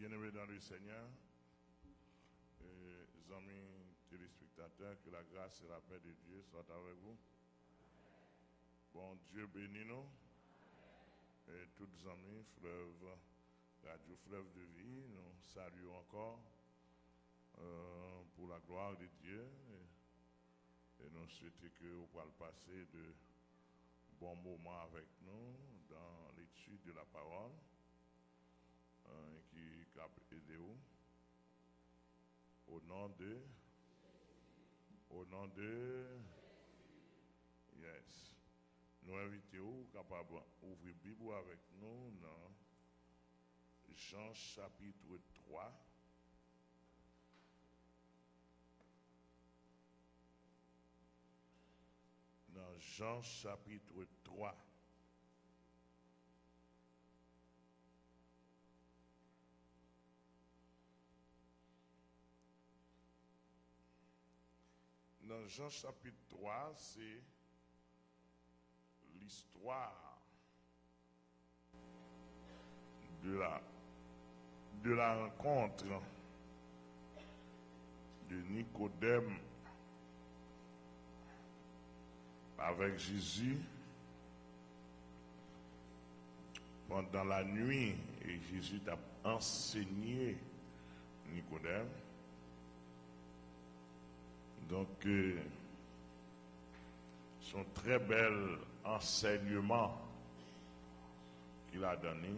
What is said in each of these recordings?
Bien-aimés dans le Seigneur, amis téléspectateurs, que la grâce et la paix de Dieu soient avec vous. Bon Dieu bénit nous et toutes amis, fleuve, Radio Fleuve de Vie, nous saluons encore pour la gloire de Dieu et nous souhaitons que vous puissiez passer de bons moments avec nous dans l'étude de la parole. Qui a aidé vous au nom yes, nous invitons capable d'ouvrir la Bible avec nous dans Jean chapitre 3. Dans Jean chapitre 3. Dans Jean chapitre 3, c'est l'histoire de la rencontre de Nicodème avec Jésus pendant la nuit, et Jésus a enseigné Nicodème. Donc, son très bel enseignement qu'il a donné.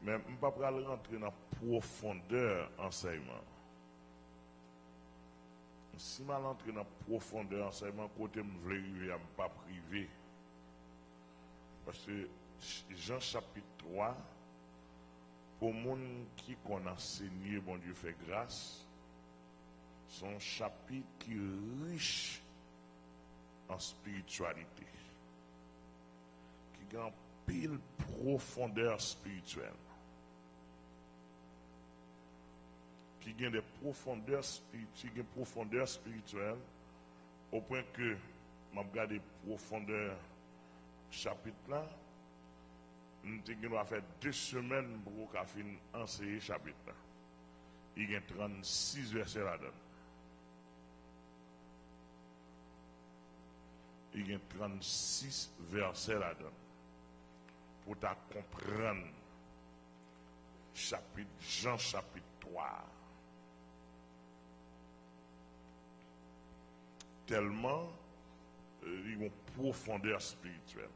Mais je ne peux pas rentrer dans la profondeur enseignement. Si je rentre dans la profondeur enseignement, côté je veux arriver à ne pas priver. Parce que Jean chapitre 3, pour les gens qui ont enseigné, bon Dieu fait grâce, son chapitre qui est riche en spiritualité, qui a une pile profondeur spirituelle, qui a des profondeurs spirituelles, au point que je regarde les profondeurs chapitre là, nous avons fait 2 semaines pour finir enseigner chapitre là. Il y a 36 versets là-dedans. Il y a 36 versets là-dedans. Pour ta comprendre Jean chapitre 3. Tellement il y a une profondeur spirituelle.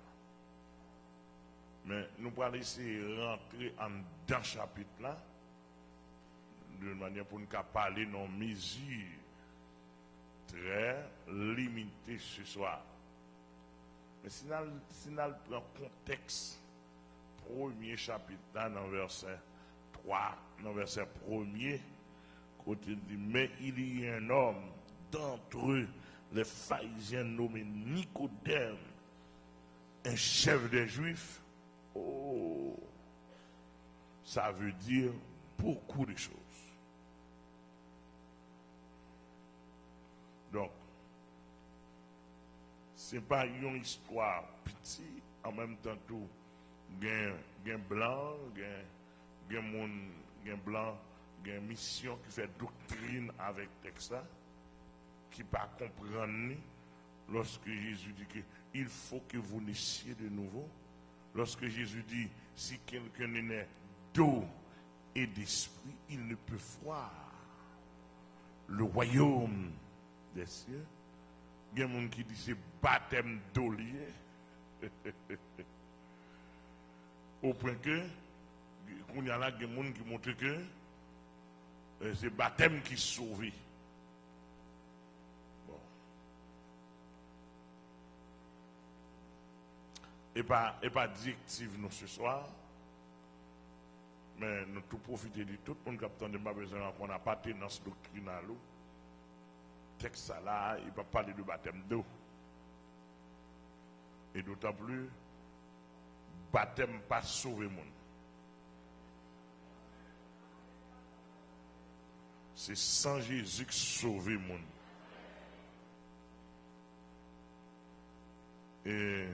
Mais nous allons essayer de rentrer dans ce chapitre là de manière pour nous parler dans mesure très limitée ce soir. Mais si nous prenons contexte, premier chapitre, dans verset 3, dans verset 1er, côté dit, mais il y a un homme d'entre eux, les pharisiens nommé Nicodème, un chef des Juifs. Oh, ça veut dire beaucoup de choses. Donc, ce n'est pas une histoire petite, en même temps tout, gen blanc, gen blanc, gen mission qui fait doctrine avec texte qui pas comprendre lorsque Jésus dit qu'il faut que vous naissiez de nouveau. Lorsque Jésus dit si quelqu'un est né d'eau et d'esprit, il ne peut voir le royaume des cieux. Il y a des gens qui disent c'est baptême d'eau lié. Au point que, il y a des gens qui montrent que c'est baptême qui sauve. Bon. Et pas directive nous ce soir. Mais nous tout profiter de tout le monde qui a pas besoin qu'on n'a pas tenance doctrinale. Texte là, il va parler de baptême d'eau. Et d'autant plus, baptême pas sauver monde. C'est sans Jésus qui sauve le monde. Et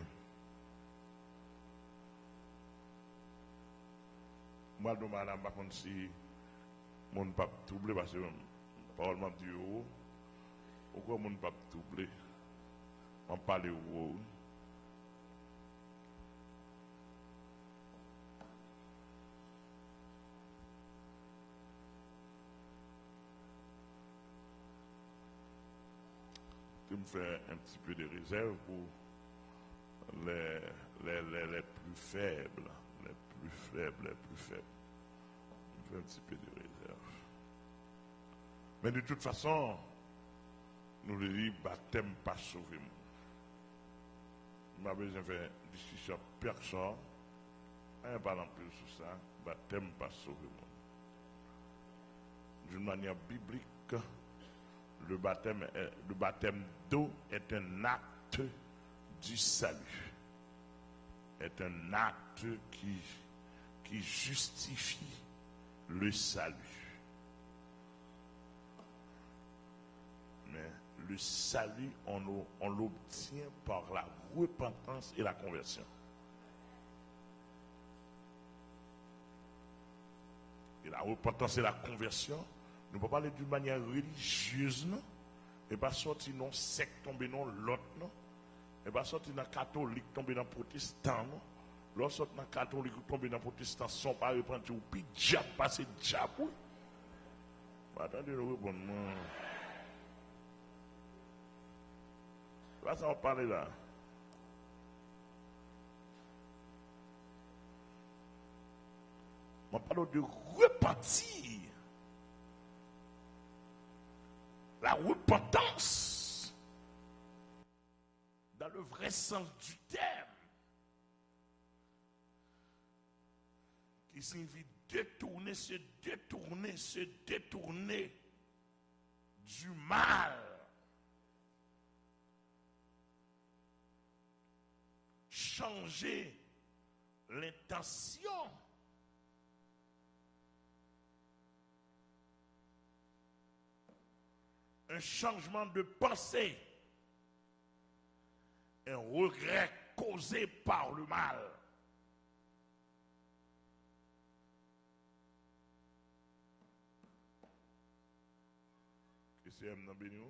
Moi, je madame, par contre, si mon pape troublé, parce que parole m'a dit, pourquoi mon pape troublé? On parle de vous. Je me fais un petit peu de réserve pour les plus faibles. Les plus faibles. Je me fais un petit peu de réserve. Mais de toute façon, nous le disons, baptême pas sauvé. Je n'ai pas besoin de faire discussion personne. Je ne parle plus sur ça. Baptême pas sauvé. D'une manière biblique, le baptême d'eau est un acte du salut. Est un acte qui justifie le salut. Mais le salut, on l'obtient par la repentance et la conversion. Et la repentance et la conversion, nous ne pouvons pas parler d'une manière religieuse, non? Et pas sortir non secte tomber dans l'autre, non? Et pas sortir dans catholique tomber dans protestant, non? Lorsque sortir dans catholique tomber dans protestant, sans pas repentir ou puis diable passer diable. Attendez le répondre. Là, ça va parler là. On parle de repentir. La repentance, dans le vrai sens du terme, qui signifie se détourner du mal. Changer l'intention. Un changement de pensée, un regret causé par le mal. Que c'est un béni?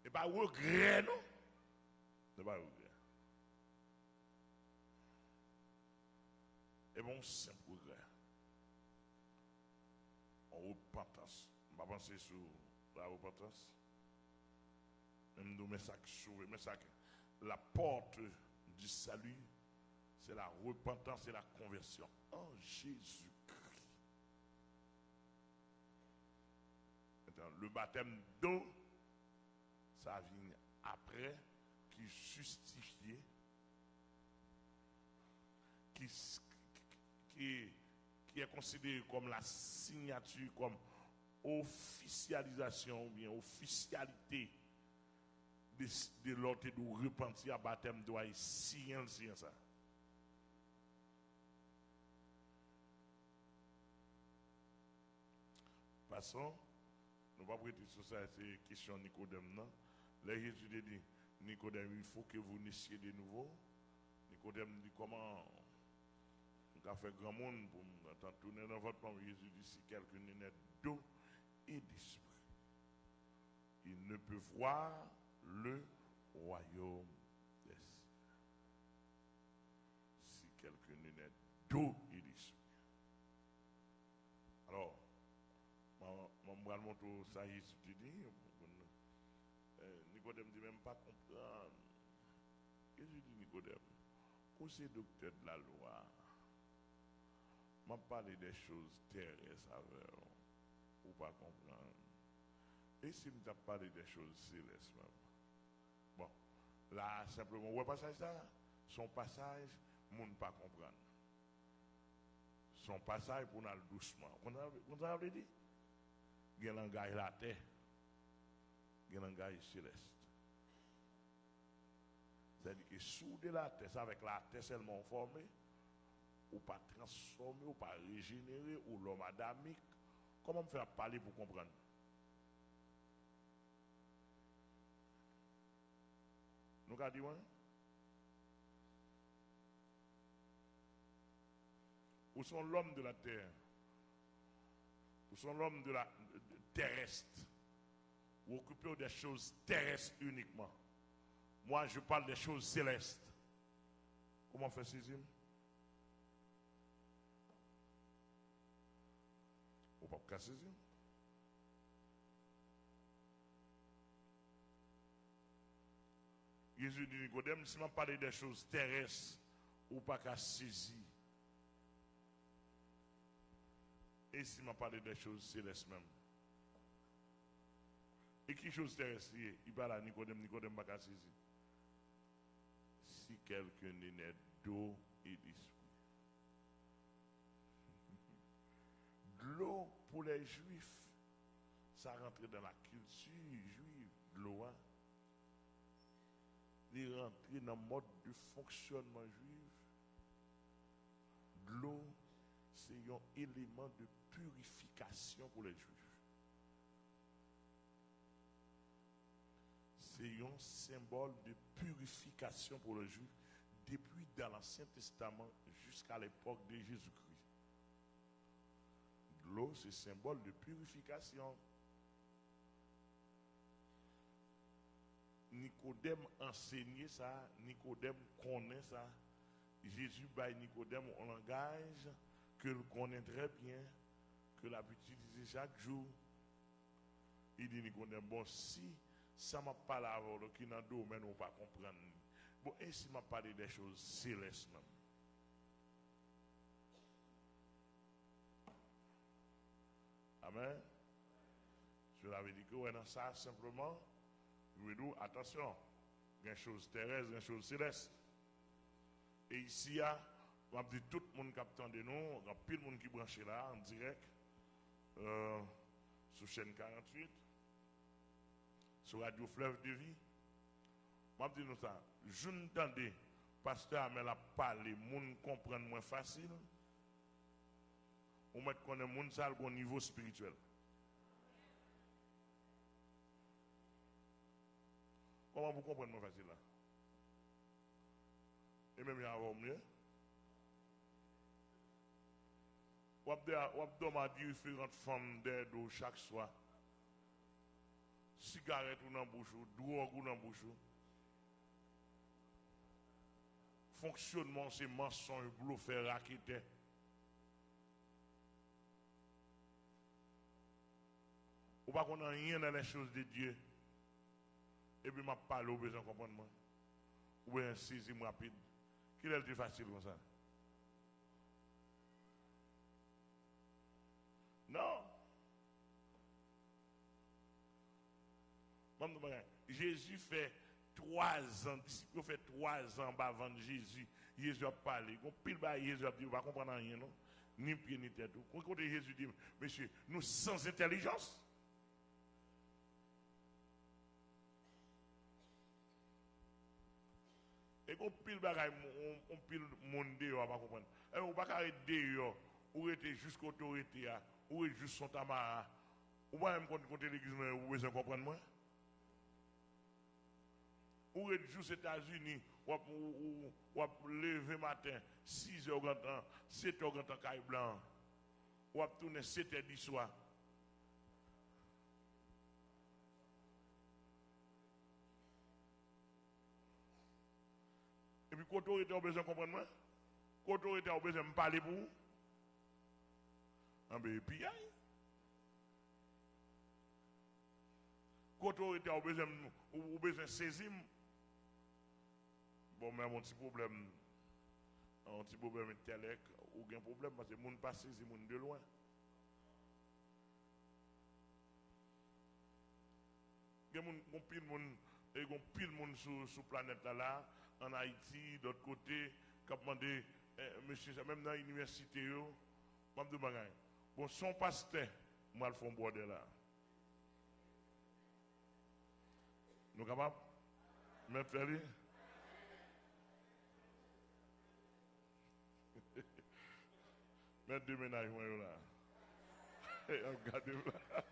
Et pas regret, non? C'est pas regret. Et bon, simple regret. Repentance. On va penser sur la repentance. Même nous, mais ça qui sauve, mais ça la porte du salut, c'est la repentance et la conversion en Jésus-Christ. Le baptême d'eau, ça vient après, qui justifie, qui est considéré comme la signature, comme officialisation ou bien officialité de l'ordre de repentir à baptême doit être signer ça. Passons, nous ne pouvons pas prêter sur ça, c'est question Nicodème. Non? Là, Jésus dit, Nicodème, il faut que vous naissiez de nouveau. Nicodème dit, comment on a fait grand monde pour tourner dans votre monde. Jésus dit, si quelqu'un n'est né d'eau et d'esprit, il ne peut voir le royaume des cieux. Si quelqu'un n'est né d'eau et d'esprit. Alors, je vais vous montrer ça ici, tu dis, Nicodème dit même pas comprendre. Jésus dit, Nicodème, vous c'est docteur de la loi. Je parle des choses terrestres avec vous, pas comprendre. Et si je parle des choses célestes, bon, là, simplement, ouais, passage ça, son passage, je ne pas comprendre. Son passage pour nous doucement. Vous avez dit? Il y a un langage la terre, il y a un langage céleste. C'est-à-dire que sous de la terre, avec la terre seulement formée, ou pas transformer, ou pas régénérer, ou l'homme adamique. Comment me faire parler pour comprendre? Nous avons dit, Ou sont l'homme de la terre. Ou sont l'homme de la terrestre. Ou occupez des choses terrestres uniquement. Moi, je parle des choses célestes. Comment faire saisir? Ou pas saisir? Jésus dit Nicodème, si je parle des choses terrestres, ou pas qu'à saisir. Et si je parle des choses célestes même. Et qui chose terrestre, il parle à Nicodème, Nicodème pas qu'à saisir. Si quelqu'un n'est né d'eau et d'esprit. De l'eau pour les juifs, ça rentre dans la culture juive, de l'eau. Il rentre dans le mode de fonctionnement juif. De l'eau, c'est un élément de purification pour les juifs. C'est un symbole de purification pour les juifs depuis dans l'Ancien Testament jusqu'à l'époque de Jésus-Christ. De l'eau, c'est symbole de purification. Nicodème enseignait ça, Nicodème connaît ça. Jésus baille Nicodème un langage que le connaît très bien, que l'a utilisé chaque jour. Il dit Nicodème, bon, si ça m'a pas la parole qui dans le domaine on pas comprendre. Bon, et si m'a parlé des choses célestes même. Amen. Je l'avais dit que ouais, dans ça simplement, je dis attention, il y a des choses terrestres, il y a des choses célestes. Et ici, on va dire tout le monde qui attend de nous, il y a pile de monde qui branche là en direct, sur chaîne 48, sur Radio Fleuve de Vie. Je vais dire nous ça, je n'entends pasteur Amel a parlé, les gens comprennent moins facile. On met qu'on est monde ça au niveau spirituel. Comment vous comprenez moins facile là? Et même il y a un mieux. Ou à différentes formes d'aide chaque soir. Cigarette ou dans la bouche, drogue ou dans la bouche. Fonctionnement, c'est mensonge, bluffé, raqueté. Ou pas qu'on a rien dans les choses de Dieu. Et puis, je parle au besoin de comprendre. Moi. Ou bien, saisir rapide. Qu'il est le plus facile comme ça? Non. Jésus fait 3 ans, disciples fait 3 ans avant Jésus. Jésus a parlé. Pile Jésus a dit, on ne va comprendre rien, non? Ni pied ni tête. Quand Jésus dit, monsieur, nous sans intelligence. Et qu'on pile bagaille, on pile monde dehors, on va comprendre. Et on va pas arrêter dehors, ou était jusqu'à l'autorité, ou est juste son tamara. Ou va même compter l'église, vous besoin comprendre moi? Ou est juste aux États-Unis, ou lever matin, 6h, 7h, caille blanc, ou tourner 7h du soir. Et puis, quand l'autorité a besoin de comprendre moi, quand l'autorité a besoin de me parler pour vous, et puis, quand l'autorité a besoin de saisir, bon, mais un petit problème intellect, ou un problème parce que les gens ne pas saisir les gens de loin. Il y a pile de monde sur la planète là, en Haïti, d'autre côté, qui a demandé, monsieur, même dans l'université, je me demande, bon, son pasteur, moi, le fond bordel là. Nous sommes capables? Mettre Ferry? Mettre deux ménages, moi, là. Regardez-moi là.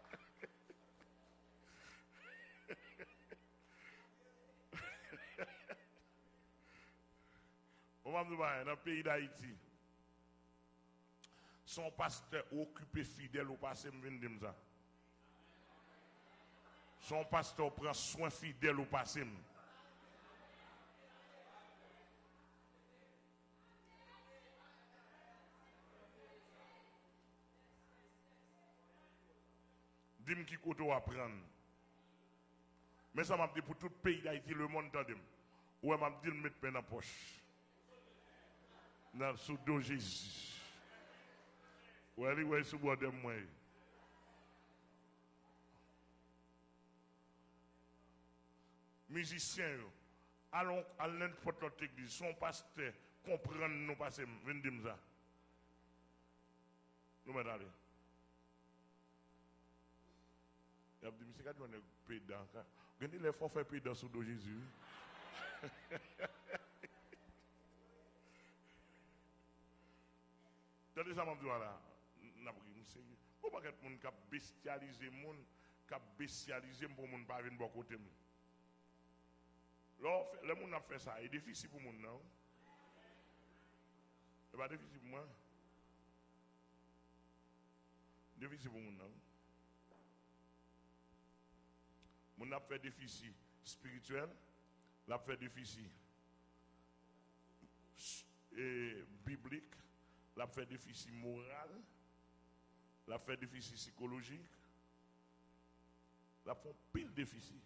On va me dire, dans le pays d'Haïti, Son pasteur occupé fidèle au passé, me vient dire ça. Son pasteur prend soin fidèle au passé. Dis-moi qui côté à prendre. Mais ça m'a dit pour tout le pays d'Haïti, le monde t'en dit. Ouais, m'a dit de mettre peine dans la poche. Dans le sous de Jésus. Ouais, sous bois de moi. Musiciens, allons à n'importe quelle église, son pasteur, comprendre nous passer, venez dire ça. Nous mettons aller. Il a dit, monsieur, quand on est pédant, regardez les fois faire pédant sous de Jésus. Tandis ça m'a dit, voilà, monsieur, pourquoi que les gens qui bestialisent les gens, qui bestialisent pour les gens ne pas venir de côté. Là, le monde a fait ça, c'est difficile pour les gens, non? C'est pas difficile pour moi. Difficile pour les gens, non? Mon a fait déficit spirituel, l'a fait déficit biblique, l'a fait déficit moral, l'a fait déficit psychologique, l'a fait pile déficit.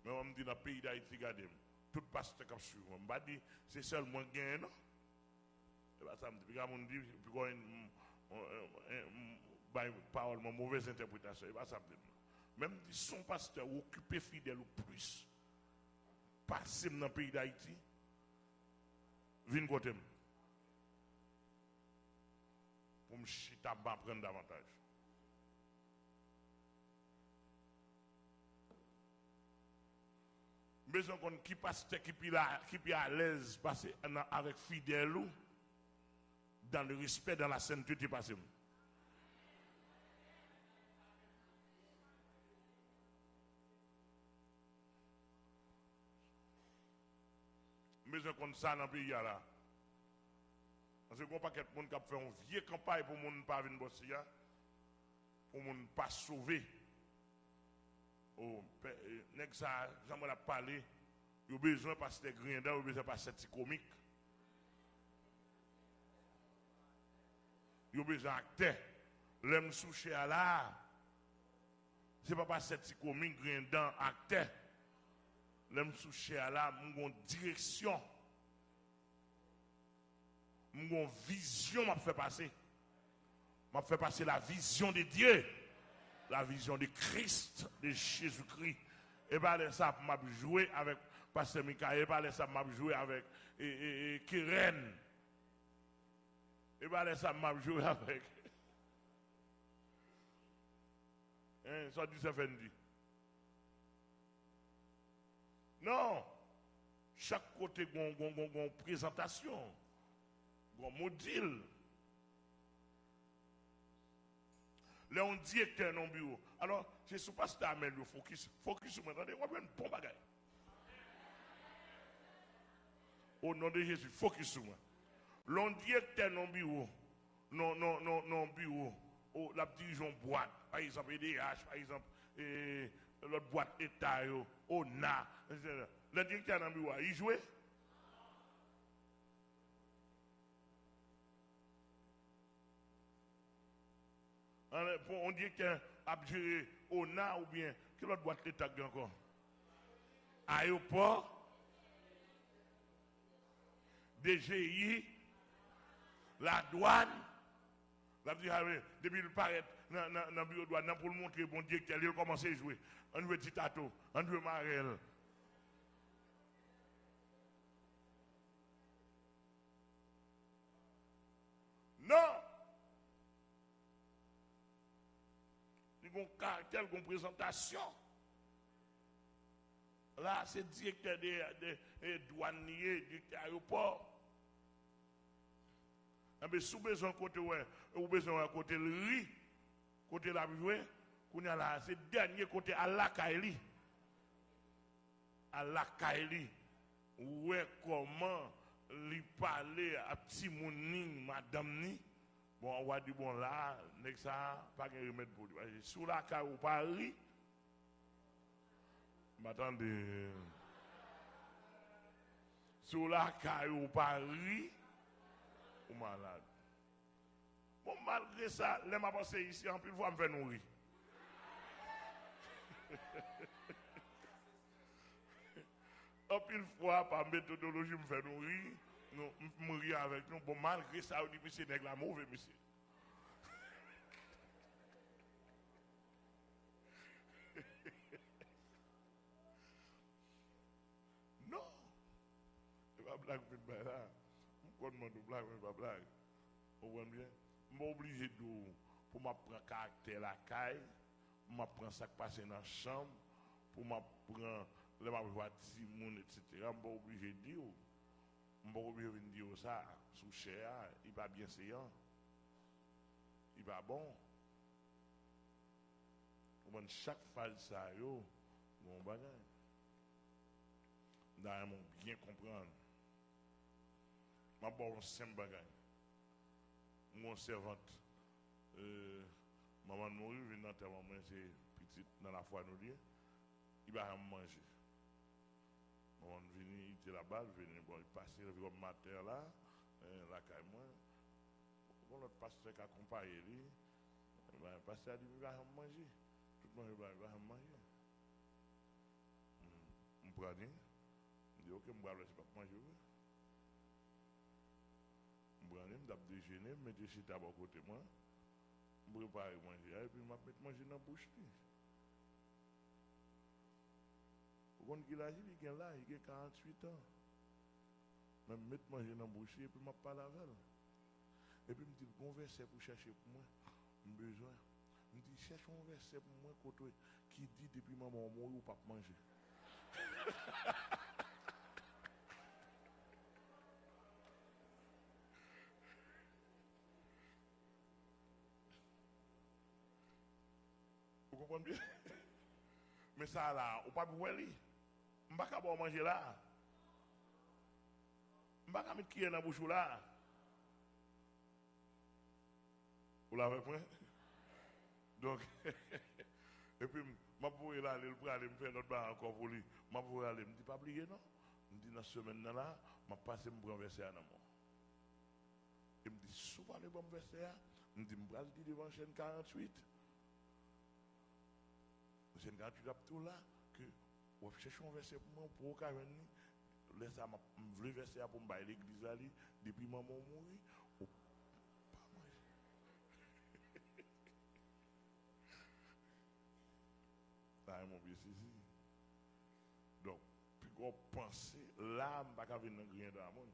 Mais on me dit dans le pays d'Haïti, regardez, tout pasteur qui suit, on m'a dit c'est seulement gain, non? Et bien ça me dit, puis on dit, parole, ma mauvaise interprétation, et bien ça me dit. Même si son pasteur occupé fidèle ou plus, passé dans le pays d'Haïti, vient côté pour me chita prendre davantage. Besoin qu'on qui pasteur qui est à l'aise passer avec fidèle ou dans le respect, dans la sainteté passé. Besoin qu'on ça dans le pays là. Parce que pas quelqu'un qui a fait une vieille campagne pour ne pas venir bosser, pour ne pas sauver. Oh, nèg ça, j'aimerais la parler. Il a besoin de passer Grinda, il a besoin de passer comique. Il a besoin d'acteur. L'homme souché à là. C'est pas passer comique Grinda acteur. L'homme souché à là, mon direction. Mon vision m'a fait passer. M'a fait passer la vision de Dieu. La vision de Christ, de Jésus-Christ. Et bien, ça m'a joué avec Pasteur Michael, et bien, ça m'a joué avec Keren. Et bien, ça m'a joué avec. Ça dit, ça fait dit. Non. Chaque côté, une présentation, un modèle. Là, on dit que un bureau. Alors, je ne suis pas si Amel, focus sur moi. Attendez, on va un bon bagage. Au nom de Jésus, focus sur moi. L'on dit que un bureau. Non, bureau. La dirigeant boîte. Par exemple, EDH, par exemple, l'autre boîte État, ONA. Le directeur d'un bureau, il jouait. On dit qu'un a géré ONA ou bien que l'autre boîte l'État encore. Aéroport, DGI, la douane. Depuis le paraît dans le bureau de douane, pour le montrer, bon directeur, il a commencé à jouer. On veut Titato, on veut Marel. Non! Il y a un caractère, une présentation. Là, c'est directeur des douaniers, directeur aéroport. Mais si vous avez besoin côté ou besoin côté le riz, côté la jouer, c'est le dernier côté à la Kaili. À la Kaili. Ouais, comment lui parler à petit moun madame ni, bon, on va dire bon là, nek ça, pas de remède pour lui. Sous la caille ou Paris, m'attendez. Sous la caille ou Paris, ou malade. Bon, malgré ça, les m'a passé ici, en plus, fois me faire nourrir. En plus, fois, par méthodologie, me faire nourrir, nous mourir avec nous. Bon, malgré ça, on dit, monsieur, n'est la mauvais, monsieur. Non. C'est pas blague, mais là. Je ne demande pas blague, mais pas blague. Vous comprenez bien? Je suis obligé de, pour m'apprendre caractère la caille, pour m'apprendre ça qui passe dans la chambre, pour m'apprendre les voir petit monde, etc. Je suis obligé de dire. Je suis obligé de dire ça. Sous cher, il va bien séant. Il va bon. Chaque phase, ça, yo, bon bagage. Dans mon bien comprendre. Je vais un simple bagage. Mon servante, maman mourir, vient dans ta maman, c'est petite dans la foi nous dire, il va manger. Maman vient, il était là-bas, il passe le matin là, la caille moi. Bon, l'autre pasteur qui accompagne lui, le pasteur dit, il va manger. Tout le monde va manger. Je prends, je dis, ok, je vais pas manger. Je vais déjeuner, je mets des chutes à côté de moi, je prépare manger, et puis je vais manger dans la bouche. Vous comprenez qu'il a là, il a 48 ans. Je vais mettre manger dans la bouche, et puis je parle avec elle. Et puis je me dis, bon verset pour chercher pour moi, j'ai besoin. Je me dis, cherche un verset pour moi qui dit depuis maman mort ou pas manger. Vous comprenez bien? Mais ça là, on ne peut pas aller. On ne peut pas manger là. On ne peut pas mettre qui est dans la bouche là. Vous l'avez pris? Donc, et puis, je vais aller me faire notre bar encore pour lui. Je vais aller, je ne dis pas oublier, non? Je dis dans la semaine là, je passe, je me prends verset à l'amour. Il me dit, souvent le bon verset, je me dis, je vais dire devant chaîne 48. Chaîne 48 a tout là, que je cherche un verset pour moi, pour au laisse ça, je veux verset pour me bailler l'église là, depuis maman mourir, ou pas manger. Là, mon vieux, c'est donc, puis qu'on pense, là, je ne vais pas venir dans le monde.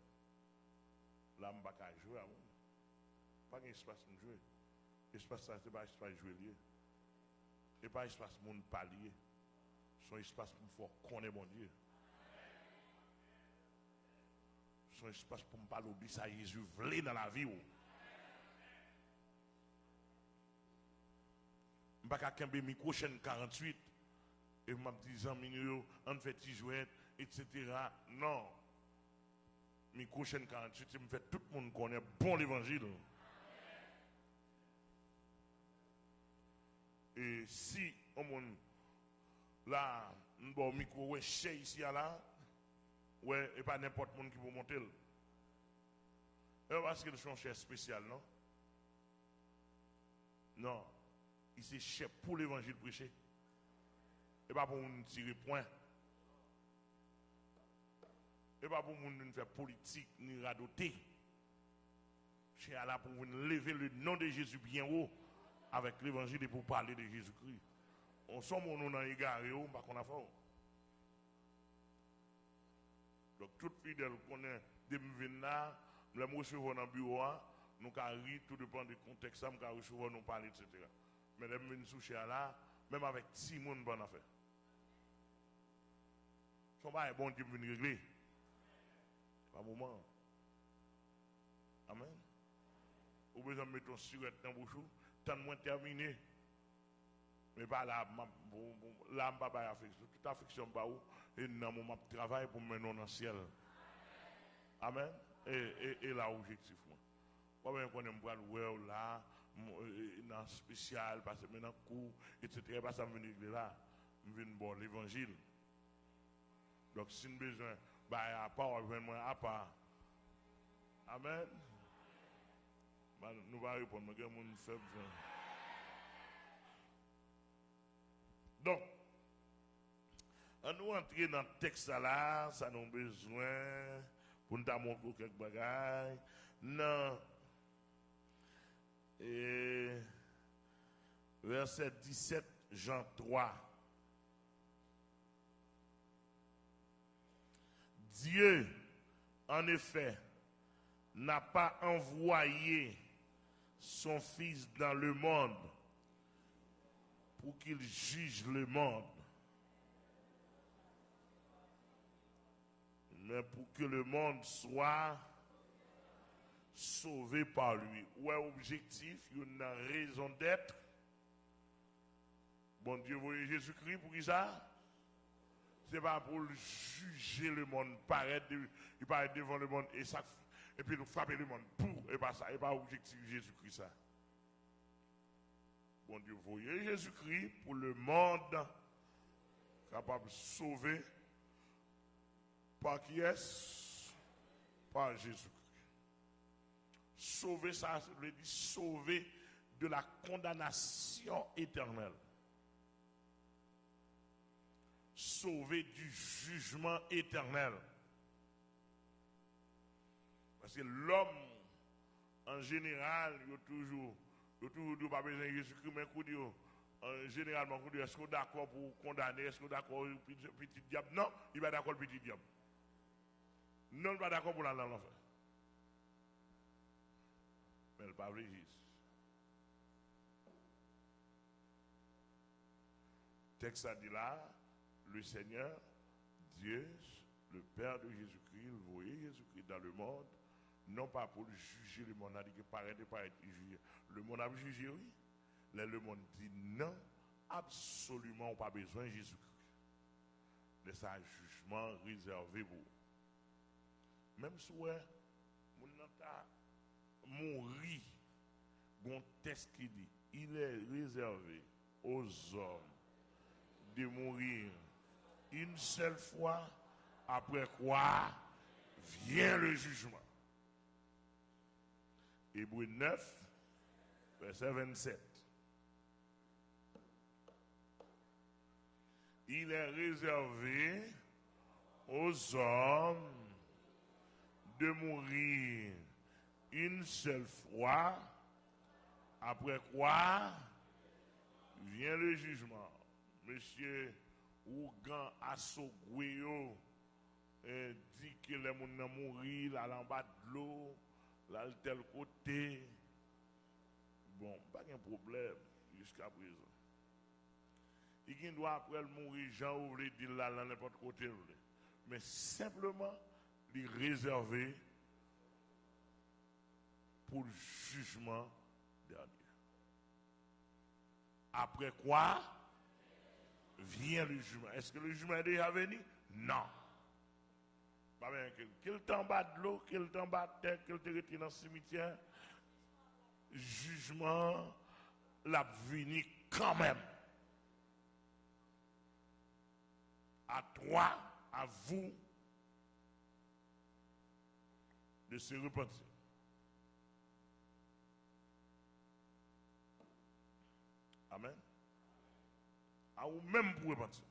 Là, je ne vais pas jouer à monde. Pas d'espace pour jouer. L'espace, ça, c'est pas espace jouer lié. Et pas espace pour nous parler. C'est un espace pour faire connaître mon Dieu. C'est un espace pour me parler de ça, Jésus voulait dans la vie. Je ne vais pas camper micro chaîne 48 et m'a dit on fait petit jouet, etc. Non. Micro chaîne 48, c'est me fait tout le monde connaît bon l'évangile. Et si on là, bon micro ouais chez ici là, ouais et pas n'importe monde qui peut monter. Et parce que c'est un chef spécial, non? Non. Il c'est chef pour l'évangile prêché. Et pas pour nous tirer point. Et pas pour nous faire politique ni radoter. C'est là pour vous lever le nom de Jésus bien haut avec l'évangile et pour parler de Jésus-Christ. On sommes nous dans égaré, on pas qu'on a fait. Donc tout fidèle qu'on est de venir là, nous les recevons dans le bureau, nous avons ri, tout dépend du contexte, nous avons recevoir nous parler, etc. Mais les venir soucher là, même avec 6 personnes, bonne affaire. Ce n'est pas un bon Dieu qui vient régler. C'est pas un moment. Amen. Ou besoin de mettre un surette dans le bouchon, tant de moins terminé. Mais pas là, là, je ne pas affection. Toute affection, et dans mon travail pour mener dans le ciel. Amen. et là, objectif. Moi, je connais le là, dans spécial, parce que maintenant, cours, etc. Parce que je viens là, je viens voir l'évangile. Donc, si nous avons besoin, bah, à part, à part. Amen. Bah, nous allons répondre, mais nous fait besoin. Donc, on nous entrer dans le texte là, ça nous a besoin pour nous montrer quelques bagages. Non. Et verset 17, Jean 3. Dieu, en effet, n'a pas envoyé son Fils dans le monde pour qu'il juge le monde, mais pour que le monde soit sauvé par lui. Ou un objectif, une raison d'être. Bon Dieu, voyez Jésus-Christ pour qui ça? C'est pas pour juger le monde, il paraît devant le monde et puis nous frapper le monde pour, et pas ça, et pas objectif Jésus-Christ ça. Bon Dieu, voyez Jésus-Christ pour le monde capable de sauver. Par qui est-ce? Par Jésus-Christ. Sauver, ça veut dire sauver de la condamnation éternelle. Sauver du jugement éternel. Parce que l'homme, en général, il y a toujours pas besoin de Jésus-Christ, mais généralement, est-ce qu'on est d'accord pour condamner, est-ce qu'on est d'accord pour le petit diable? Non, il va d'accord pour le petit diable. Non, il n'est pas d'accord pour aller dans l'enfer. Mais il n'est pas vrai, Jésus. Le texte a dit là, le Seigneur, Dieu, le Père de Jésus-Christ, il voyait Jésus-Christ dans le monde, non pas pour juger le monde, il a dit que paraît de pas être jugé. Le monde a jugé, oui. Là, le monde dit non, absolument pas besoin de Jésus-Christ. C'est un jugement réservé pour vous. Même si on a mouru, un texte qui dit il est réservé aux hommes de mourir une seule fois, après quoi vient le jugement. Hébreux 9, verset 27. Il est réservé aux hommes de mourir une seule fois, après quoi vient le jugement. Monsieur Ougan Assogouyo dit que les gens ont mouru là en bas de l'eau, là de tel côté. Bon, pas de problème jusqu'à présent. Il doit après mourir, Jean ouvre dit là n'importe côté. Mais simplement, il est réservé pour le jugement dernier. Après quoi vient le jugement. Est-ce que le jugement est déjà venu? Non. Pas bien qu'il t'en bas de l'eau, qu'il t'en bas de terre, qu'il te retire dans le cimetière, jugement l'a venu quand même. À toi, à vous, de se repentir. Amen. À vous-même pour repentir.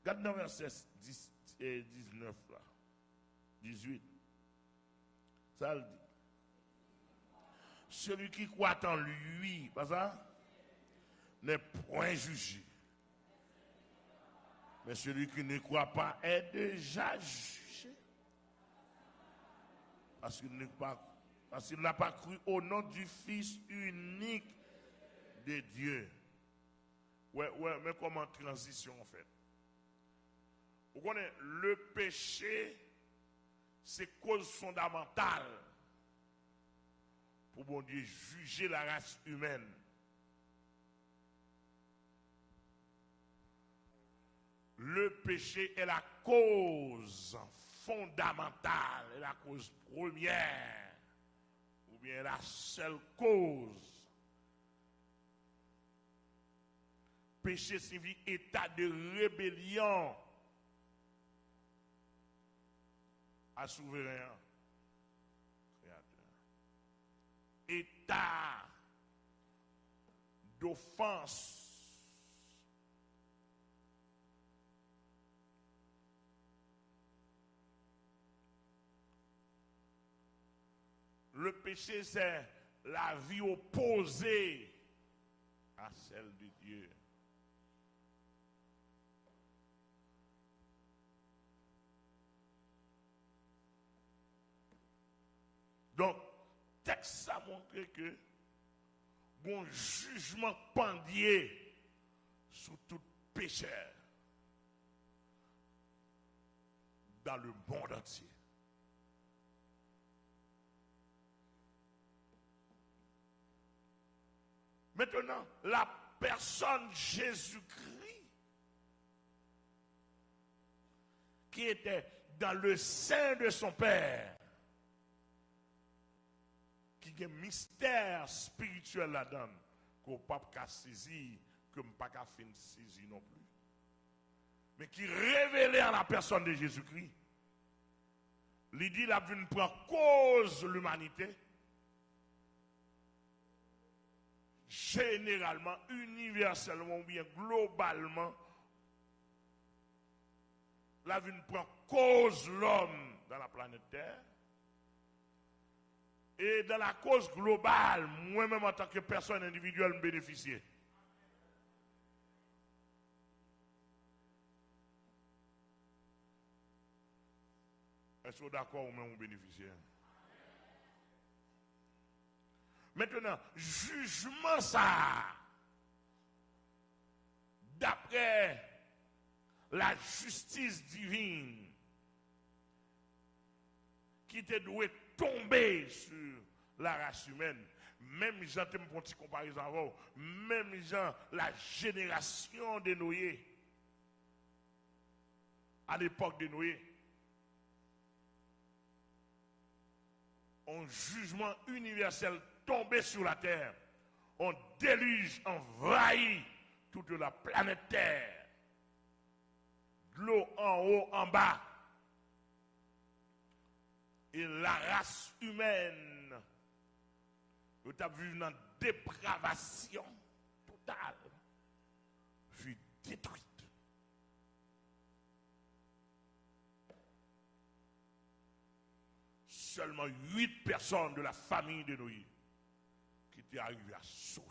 Regarde dans verset 10 et 19 là. 18. Ça le dit. Celui qui croit en lui, pas ça, n'est point jugé. Mais celui qui ne croit pas est déjà jugé. Parce qu'il n'a pas cru au nom du Fils unique de Dieu. Ouais, mais comment transition en fait? Vous connaissez, le péché, c'est cause fondamentale pour bon Dieu juger la race humaine. Le péché est la cause fondamentale, est la cause première, ou bien la seule cause. Péché signifie état de rébellion à souverain créateur. État d'offense. Le péché, c'est la vie opposée à celle de Dieu. Donc, texte a montré que bon jugement pendier sur tout pécheur dans le monde entier. Maintenant, la personne Jésus-Christ qui était dans le sein de son Père, qui a un mystère spirituel là-dedans, qu'on ne peut pas saisir, que je ne peux pas saisir non plus, mais qui révélait à la personne de Jésus-Christ. Il dit qu'il vient prendre cause de l'humanité. Généralement, universellement ou bien globalement, la vie prend cause l'homme dans la planète Terre. Et dans la cause globale, moi-même en tant que personne individuelle, me bénéficier. Est-ce que vous êtes d'accord ou même vous bénéficiez? Maintenant, jugement ça, d'après la justice divine, qui te doit tomber sur la race humaine, même gens, tu me prends une petite comparaison avant, même gens, la génération de Noé, à l'époque de Noé, un jugement universel tombé sur la terre, un déluge envahit toute la planète Terre, de l'eau en haut, en bas, et la race humaine, vous avez vu dans dépravation totale, fut détruite. Seulement 8 personnes de la famille de Noé qui étaient arrivées à sauver.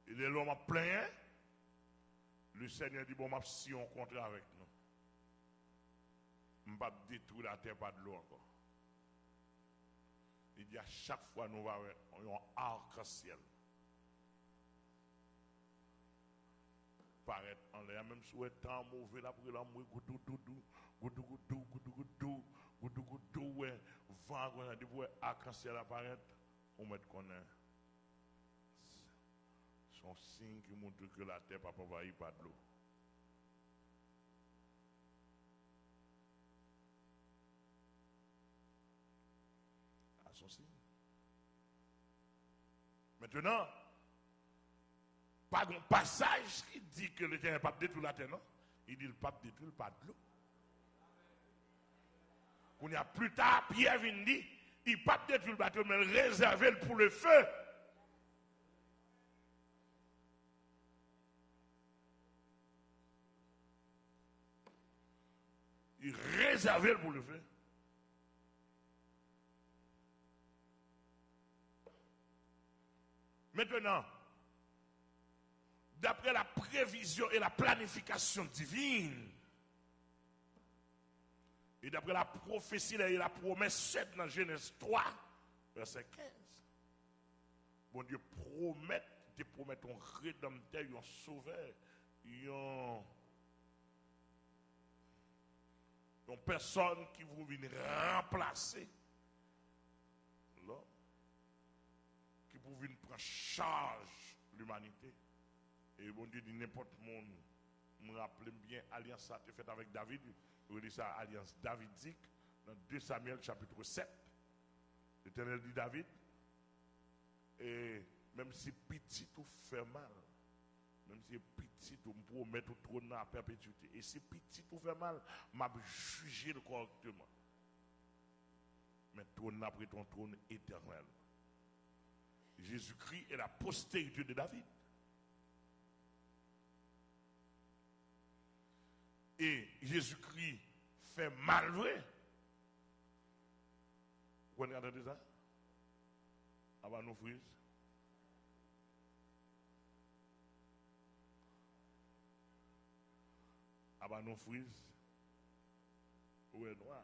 Et les l'homme a plein, le Seigneur dit, bon, m'a si on compte avec nous. Je ne vais pas détruire la terre, pas de l'eau encore. Il dit à chaque fois nous avons un arc-en-ciel. Paraître en l'air, même si le temps mauvais, là, pour l'amour, vent, arc-en-ciel apparaître, on met qu'on est. Son signe qui montre que la terre n'a pas envahi par de l'eau. À son signe. Maintenant, pas un passage qui dit que le terre n'est pas détruit la terre, non? Il dit le pape détruit pas de l'eau. Qu'on y a plus tard, Pierre vient dire, il n'a pas détruit le bateau, mais il réservé pour le feu. Il réservé pour le feu. Maintenant, d'après la prévision et la planification divine, et d'après la prophétie et la promesse faite dans Genèse 3, verset 15, bon Dieu promet un rédempteur, un sauveur, une personne qui vous vient remplacer l'homme, qui pour venir prendre charge l'humanité. Et bon Dieu dit n'importe monde, me rappelle bien, alliance ça a été faite avec David, on dit ça alliance davidique, dans 2 Samuel chapitre 7. L'Éternel dit David, et même si petit tout fait mal, même si petit tout me promet tout trône à perpétuité, et si petit tout fait mal, m'a jugé correctement. Mais trône après ton trône éternel. Jésus-Christ est la postérité de David. Et Jésus-Christ fait mal vrai. Vous entendez ça? Avant nous frises. Avant nous frises. Ou est noir.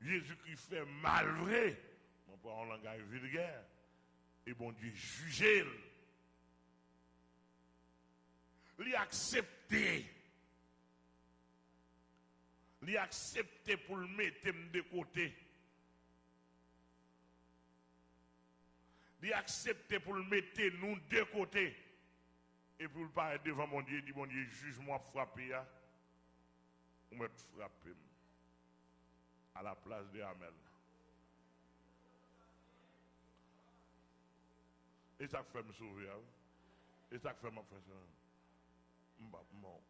Jésus-Christ fait mal vrai. On parle en langage vulgaire. Et bon Dieu juge. Li accepter. Li accepter pour le mettre de côté. Li accepter pour le mettre nous de côté. Et pour le parler devant mon Dieu, dit mon Dieu, juge-moi frappé. Ou me frapper à la place de Hamel. Et ça fait me sauver. Et ça fait me faire ça.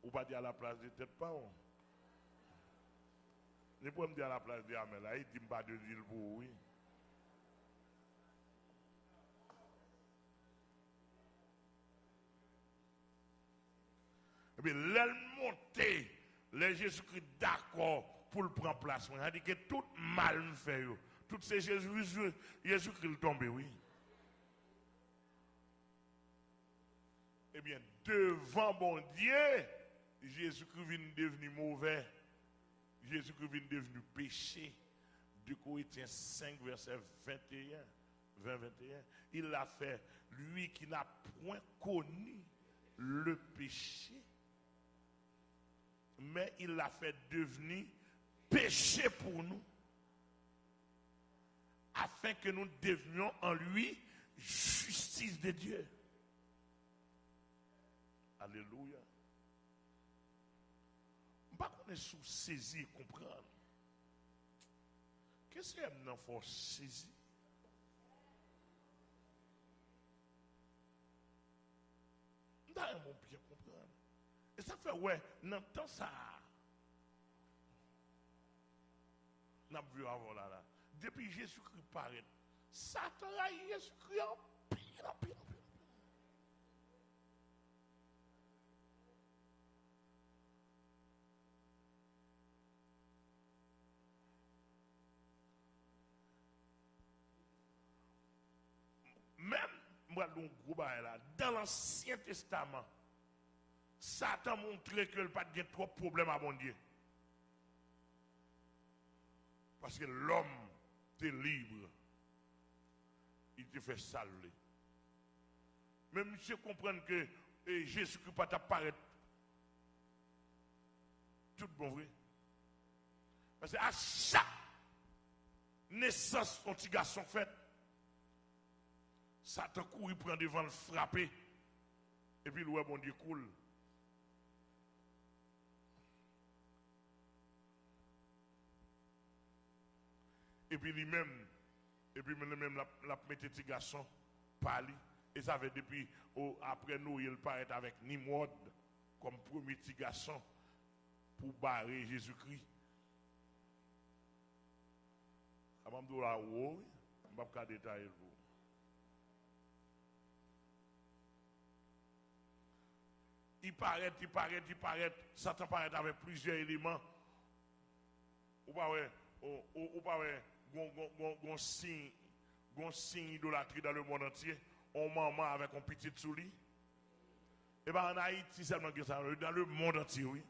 Ou pas dire à la place de tête pas. Ne pas me dire à la place de Hamel. Il dit pas de dire pour oui. Et bien, l'aile montée, les Jésus-Christ d'accord pour le prendre place. Il dit que tout mal fait. Tout ces Jésus-Christ tombé, oui. Eh bien, devant mon Dieu, Jésus-Christ vient devenir mauvais. Jésus-Christ vient devenir péché. 2 Corinthiens 5, verset 21. 20-21. Il l'a fait, lui qui n'a point connu le péché, mais il l'a fait devenir péché pour nous, afin que nous devenions en lui justice de Dieu. Alléluia. Je ne sais pas qu'on est sous saisi et comprendre. Qu'est-ce qu'il y a faut saisir? Nous devons bien comprendre. Et ça fait, ouais, dans le temps ça. Nous avons vu avant là. Depuis Jésus-Christ paraît, Satan a Jésus-Christ en pire. Même, moi, dans l'Ancien Testament, Satan montrait qu'il n'y a pas de trop de problèmes à mon Dieu. Parce que l'homme est libre. Il te fait saluer. Mais monsieur comprend que Jésus-Christ pas t'apparaître tout bon vrai. Parce que à chaque naissance, ton petit garçon fait, Satan court, il prend devant le frapper. Et puis, le bon Dieu coule. Et puis, lui-même, la mettait petit garçon, parler. Et ça fait depuis, après nous, il paraît avec Nimrod, comme premier petit garçon, pour barrer Jésus-Christ. Avant de la haut, je ne vais pas détailler pour. Il paraît, Satan paraît avec plusieurs éléments. Ou pas, gon signe idolâtrie dans le monde entier. On maman avec un petit souli. Et bien en Haïti, seulement que ça, dans le monde entier, oui.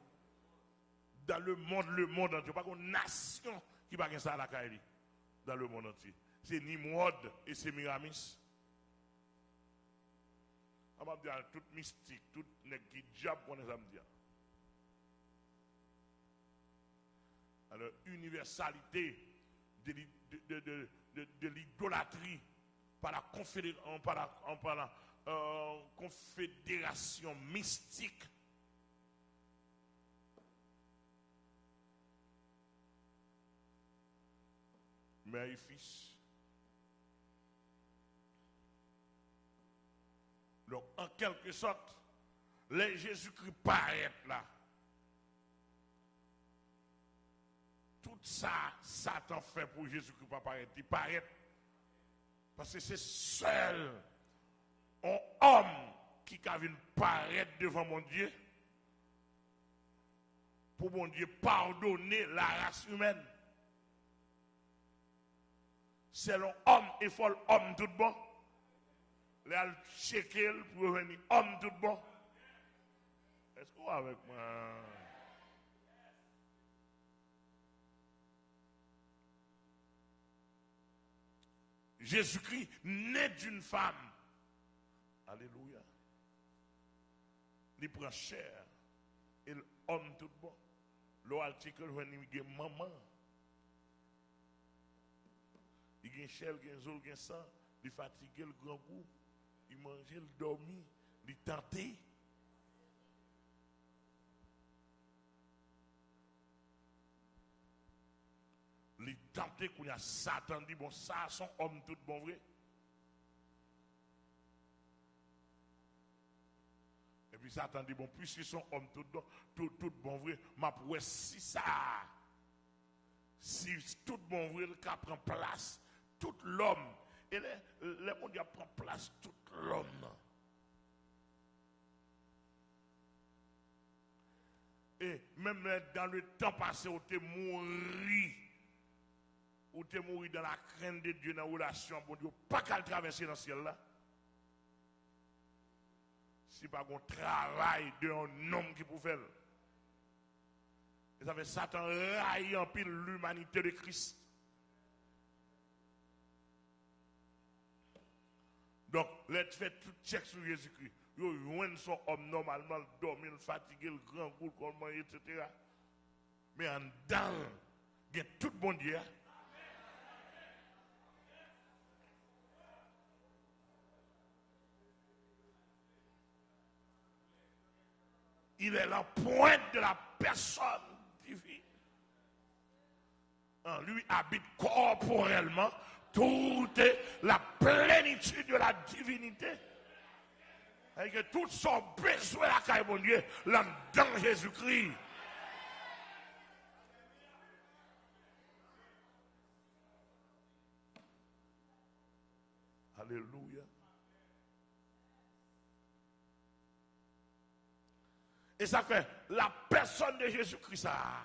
Dans le monde entier. Pas une nation qui va ça à la Kaili. Dans le monde entier. C'est Nimrod et c'est Miramis. On va dire tout mystique, tout qui diable qu'on est à me dire. Alors, universalité de de l'idolâtrie par la confédération mystique. Mère et fils. Donc, en quelque sorte, les Jésus-Christ paraît là. Tout ça, Satan fait pour Jésus-Christ pas paraître. Il paraît. Parce que c'est seul un homme qui vient paraître devant mon Dieu pour mon Dieu pardonner la race humaine. C'est l'homme et folle homme tout bon. Là, il checker pour venir homme tout bon. Est-ce que vous avec moi? Jésus-Christ naît d'une femme. Alléluia. Il prend chair. Et l'homme tout bon. L'article venir maman. Il y a chair, il y a zol, il y a sang. Il fatigué le grand goût. Il mangeait, il dormit. Il tentait. Il tentait qu'on y a Satan dit bon ça son homme tout bon vrai. Et puis Satan dit bon puisqu'ils sont hommes tout bon vrai, m'a prouvé si ça si tout bon vrai le cas prend place tout l'homme et le monde prend place tout l'homme. Et même dans le temps passé où tu es mouru ou tu es mort dans la crainte de Dieu dans la relation, bon Dieu, pas qu'à le traverser dans le ciel là. Si pas un travail d'un homme qui peut faire. Et ça fait Satan raille en pile l'humanité de Christ. Donc, les fait tout check sur Jésus-Christ. Ils son homme normalement, dormir, fatigué, le grand goût, comment, etc. Mais en dedans, il y a tout bon Dieu. Il est la pointe de la personne divine. En lui habite corporellement toute la plénitude de la divinité. Et que tout son besoin la caille mon Dieu, là dans Jésus-Christ. Alléluia. Et ça fait la personne de Jésus-Christ, ça.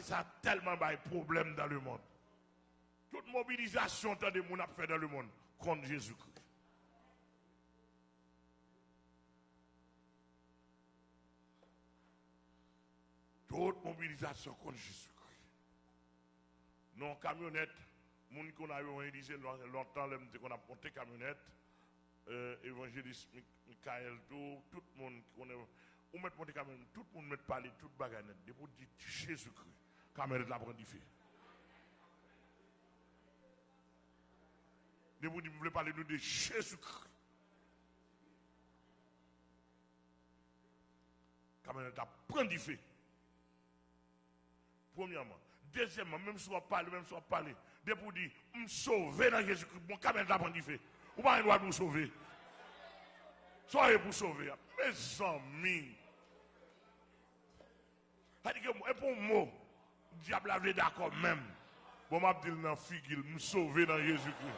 Ça a tellement de problèmes dans le monde. Toute mobilisation que des gens a fait dans le monde contre Jésus-Christ. Toute mobilisation contre Jésus-Christ. Non, camionnette, les gens qu'on a évangélisé longtemps, qu'on a monté camionnette, évangéliste Michael, tout le monde qui connaît. Ou mettre monter camionnette, tout le monde met parler, toute baganette, de pour dire Jésus-Christ, camionnette la prend du fait. De vous dire, vous voulez parler nous de Jésus-Christ. Camionnette la prend du fait. Premièrement. Deuxièmement, même si on parle, de pour dire, me sauver dans Jésus-Christ, bon, camionnette la prend du fait. Ou pas, il doit nous sauver. Soyez pour sauver. Mes amis. Et pour moi, le diable avait d'accord même. Bon, je dis dans la figure, me sauver dans Jésus-Christ.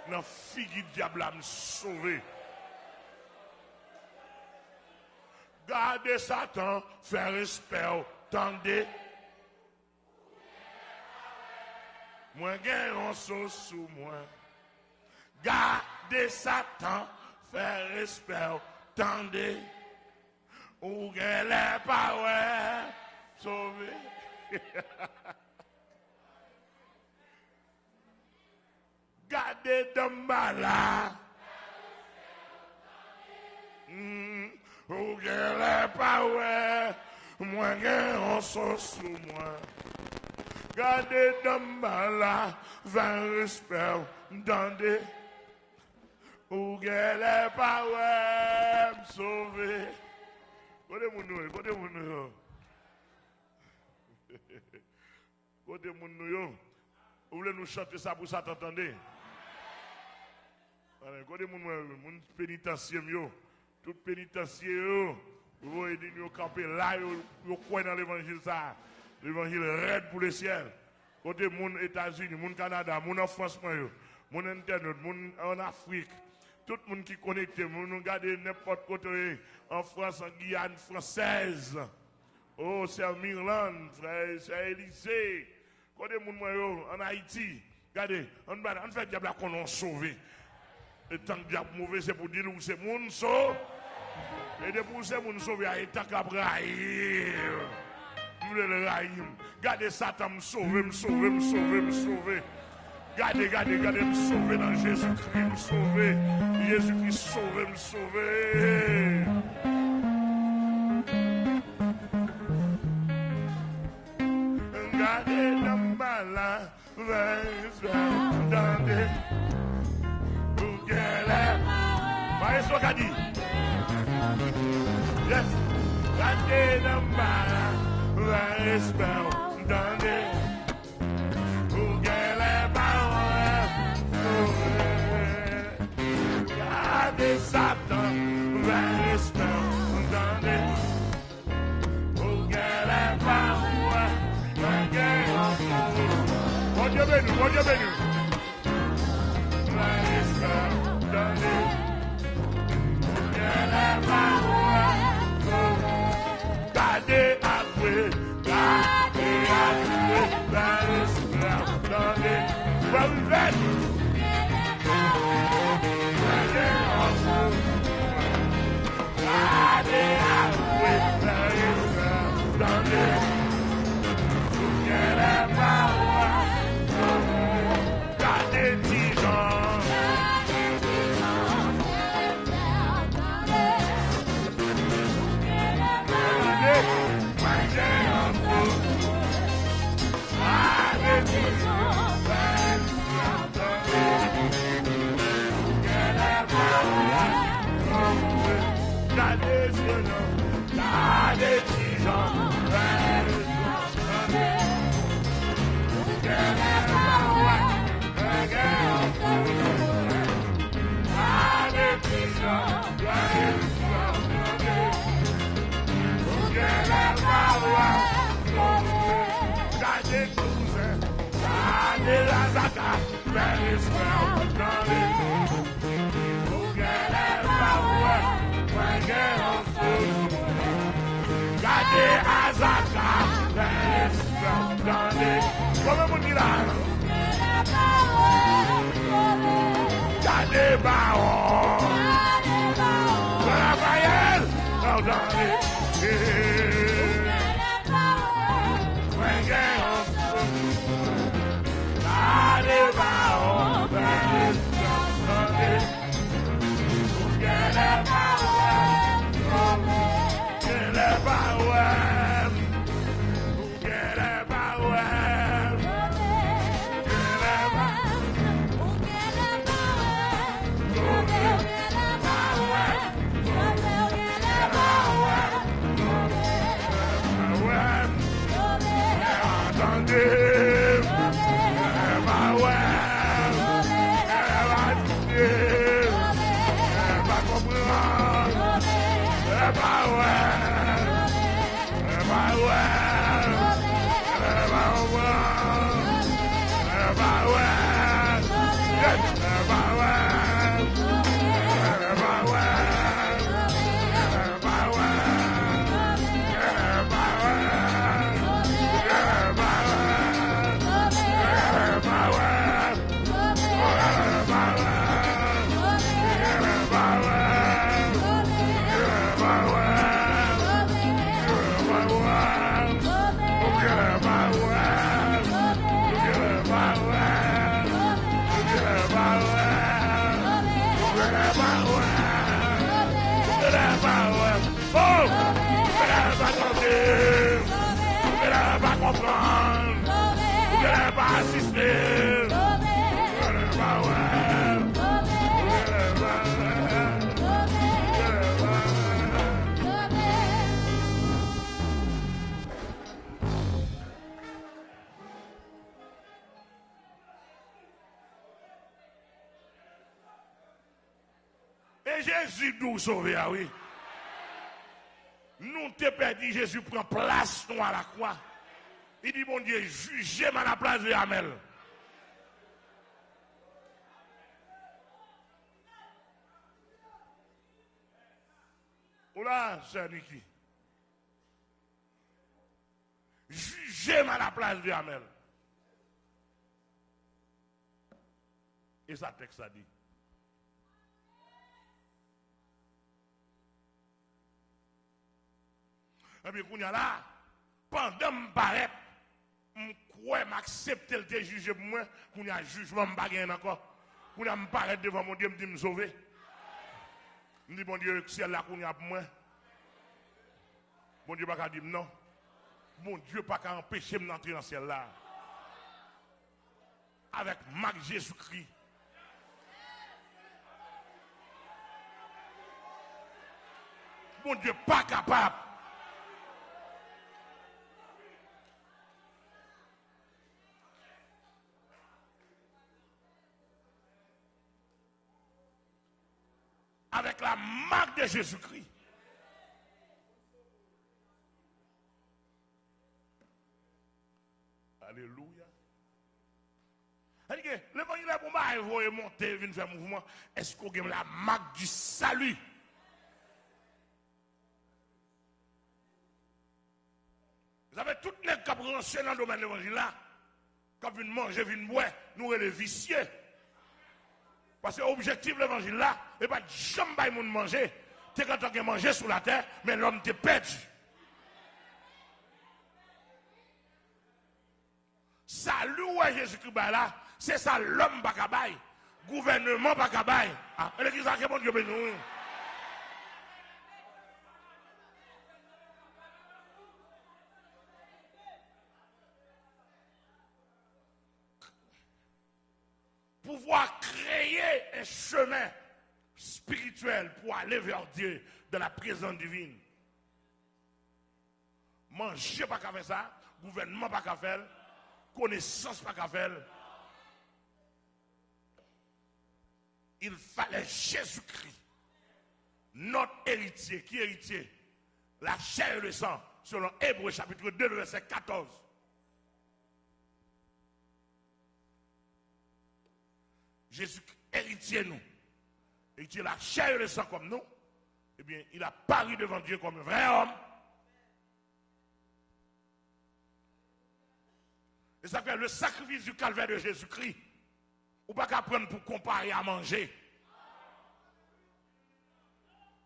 Dans la figure, le diable me sauver. Gardez Satan, faire respect, tendez. Moi, gagne un saut sous moi. Gardez Satan, faire respect, tendez. Ou qu'elle est pas ouais, sauvé. Gardez Dambala. Ou qu'elle est pas ouais, moi qu'elle en sous moi. Gardez dans la vain respect, m'tendez. Ou qu'elle pas ouais, sauver. Côté mon nous, côté mon nous. Côté mon nous. Vous voulez nous chanter ça pour ça, t'entendez? Côté mon pénitencier, tout pénitencier, vous voyez nous camper là, vous croyez dans l'évangile ça. L'évangile raide pour le ciel. Côté mon États-Unis, mon Canada, mon en France, mon internet, mon en Afrique. Tout le monde qui est connecté, nous regardons n'importe côté, en France, en Guyane française. Oh, c'est en Irlande, frère, c'est Élysée. Côté monde en Haïti, regardez, on fait diable qu'on a sauvé. Et tant que diable mauvais, c'est pour dire où c'est mon sauve. Et depuis c'est mon sauvé, il est tant qu'à brahir. Nous le raïm. Regardez Satan me sauver, me sauver, me sauver, me sauver. Gardez, me sauver dans Jésus-Christ, me sauver. Jésus-Christ, sauver, me sauver. Gardez dans ma la, dans des. Pour qu'elle est. Voyez ce qu'a dit. Yes. Gardez dans ma la, dans des. Gardez Satan, respect, condamné. Pour qu'elle ait pas mon Dieu béni, mon Dieu béni. Respect, condamné. Pour qu'elle ait pas gardez après, respect, condamné. Jésus nous sauver, ah oui. Nous t'es perdu, Jésus prend place nous à la croix. Il dit, mon Dieu, jugez-moi à la place de Hamel. Oula, c'est Niki. Jugez-moi à la place de Hamel. Et ça, texte a dit. Et puis, qu'on y a là, pendant que je parais, je crois m'accepter le juger pour moi, qu'on y a jugement, je ne encore. Qu'on y a me paraître devant mon Dieu, me dit me sauver. Je dis, bon Dieu, le ciel là, qu'on y a pour moi. Bon Dieu, pas dire non. Bon Dieu, pas qu'à empêcher de m'entrer dans le ciel là. Avec Marc Jésus-Christ. Bon Dieu, pas capable. Avec la marque de Jésus-Christ. Alléluia. L'évangile est pour moi, vous monter, venir faire mouvement. Est-ce qu'on a la marque du salut? Vous avez tout le monde qui a branché dans le domaine de l'évangile là. Quand vous manger, vous boire, nous sommes les vicieux. Parce que l'objectif de l'évangile là, et pas jamais de manger. C'est quand on a mangé sur la terre, mais l'homme t'est perdu. Salut, ouais, Jésus-Christ là, c'est ça l'homme bakabaye, gouvernement bakabaye. Ah, l'église a bon Dieu béni. Pouvoir créer un chemin spirituel pour aller vers Dieu dans la présence divine. Manger pas qu'à faire ça, gouvernement pas qu'à faire, connaissance pas qu'à faire. Il fallait Jésus-Christ, notre héritier, qui est héritier, la chair et le sang, selon Hébreux chapitre 2, verset 14. Jésus héritier nous, héritier la chair et le sang comme nous, eh bien, il a paru devant Dieu comme un vrai homme. Et ça fait le sacrifice du calvaire de Jésus-Christ. Ou pas qu'à prendre pour comparer à manger.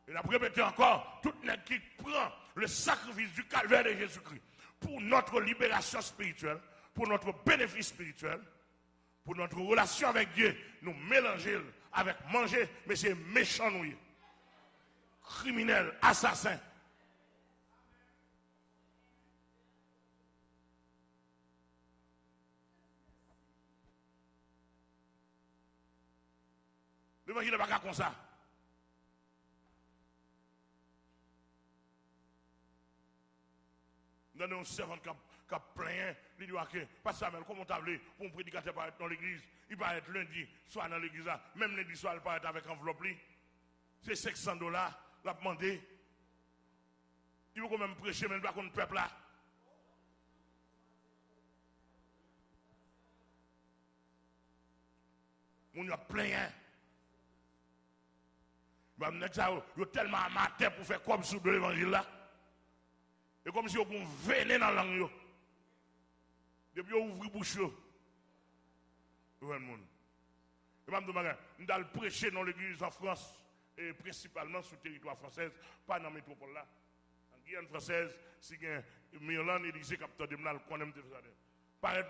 Et la répété encore, tout le monde qui prend le sacrifice du calvaire de Jésus-Christ pour notre libération spirituelle, pour notre bénéfice spirituel, pour notre relation avec Dieu, nous mélanger avec manger, mais c'est méchant nous. Criminel, assassin. L'évangile n'est pas comme ça. Nous avons un servant qui a plein, il dit que, pas ça, mais comment t'as voulu pour un prédicateur paraître dans l'église, il va être lundi, soit dans l'église, même lundi soir, il va être avec enveloppe, c'est $500, l'a demandé. Il veut quand même prêcher, mais il ne va pas contre le peuple là. On a plein. Il y a tellement amateur pour faire comme sur de l'évangile là. Et comme si on venait dans la langue. Depuis qu'on ouvre la bouche. Nous allons prêcher dans l'église en France, et principalement sur le territoire français, pas dans la métropole là. En Guyane française, si il y a Mirland, il disait capteur de Mnal, qu'on aime tout ça. Paraître,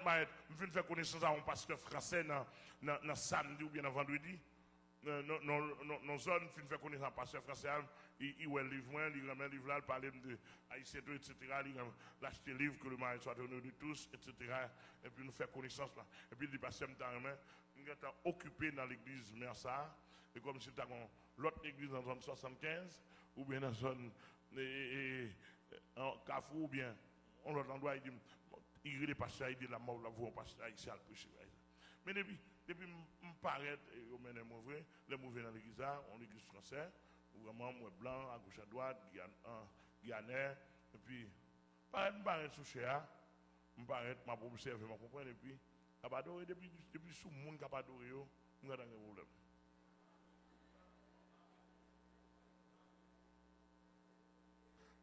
je viens de faire connaissance à un pasteur français dans samedi ou bien dans vendredi. Nos zones, je faire connaissance à un pasteur français, il ouvre le livre, il remet le livre là, il parle de Haïtien, etc. Il achète le livre que le mari soit honneur de tous, etc. Et puis nous faire connaissance là. Et puis il dit, pasteur, nous sommes occupés dans l'église Mersa, et comme si nous avons l'autre église dans la zone 75, ou bien dans la zone en Carrefour, ou bien en l'autre endroit, il dit, il dit, pasteur, il dit, la mort, la voix, pasteur, ici, à le prêcher. Mais depuis me paraît, au même vrai, les mauvais dans l'église, on l'église française, vraiment, moi blanc, à gauche à droite, Guyanais, et puis, me paraît sous cher, me paraît, m'a observé, m'a compris, et puis, Kabadoré, depuis sous le monde Kabadoré, on a un problème.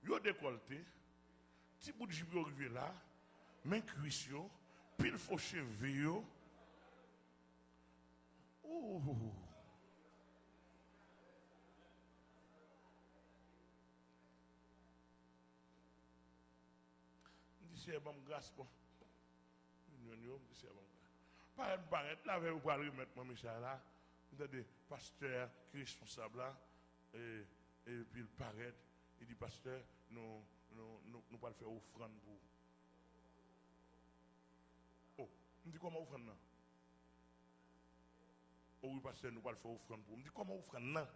Yo décolleté, petit bout de gibier arrivé là, main cuisse, pile faux cheveux. Ouh. C'est bon grâce bon. C'est bon. Paraît là vous pouvez remettre mon Michel là. Entendez, pasteur qui est responsable là et puis il paraît, il dit pasteur nous pas le faire offrande pour. Oh, me dit comment offrande là? Oh oui pasteur nous pas le faire offrande pour. Me dit comment offrande là?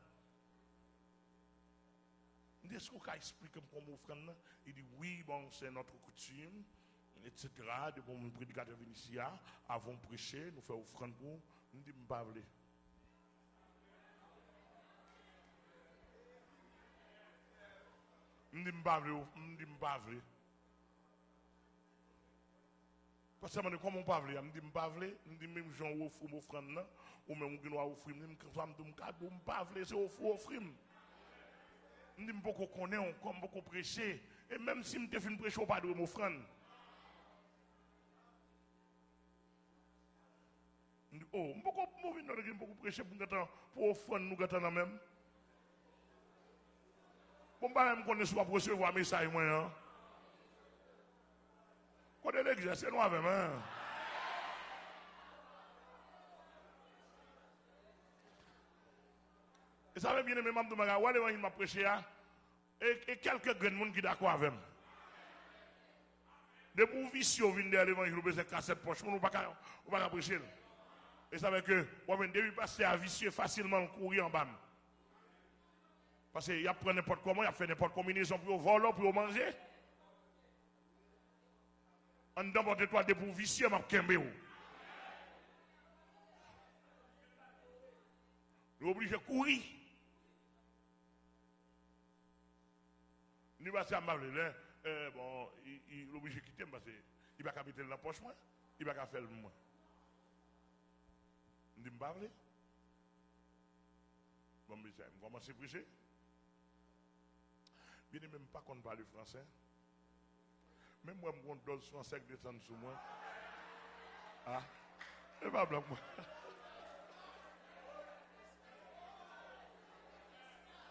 Est-ce qu'on peut expliquer comment offrande là? Il dit oui, bon, c'est notre coutume, etc. De bon prédicateur venir ici, avant de prêcher, nous faisons offrande pour. Il dit, je ne pas. Je dis, je pas. Parce que comment on parle, je dis, je dis, même gens offrent offrande là, ou même on offrir, je dis, pas, c'est offrir. Je dis, beaucoup connaît, comme beaucoup prêcher. Et même si je fais une prêche, je ne pas de m'offrande. Je dis, oh, je ne beaucoup prêcher pour offrande, nous gâtons même. Bon, bah, même qu'on ne soit pas recevoir un message, moi, hein. Quand on est l'église, c'est nous avec, hein. Et ça va bien aimer, Mme Doumaga, où est-ce qu'il m'a prêché, et quelques gens qui sont d'accord avec moi. Des pour vicieux viennent de l'évangile, nous besoin de cassette poche, nous ne pouvons pas prêcher. Et ça veut que, depuis passer à vicieux facilement courir en bas. Parce qu'il y a pris n'importe comment, il a fait n'importe combinaison pour voler, pour manger. En dedans, votre étoile de pour vicieux, m'a kembe. Nous sommes obligés de courir. Nous passons à Marley, bon, il est obligé de quitter parce qu'il ne va pas habiter dans la poche, il ne va pas faire le moins. Je dis, parler. Bon, mais ça, je commence à prêcher. Bien, même pas qu'on parle français. Même moi, je me donne français qui descend sur moi. Ah, et pas blanc, moi.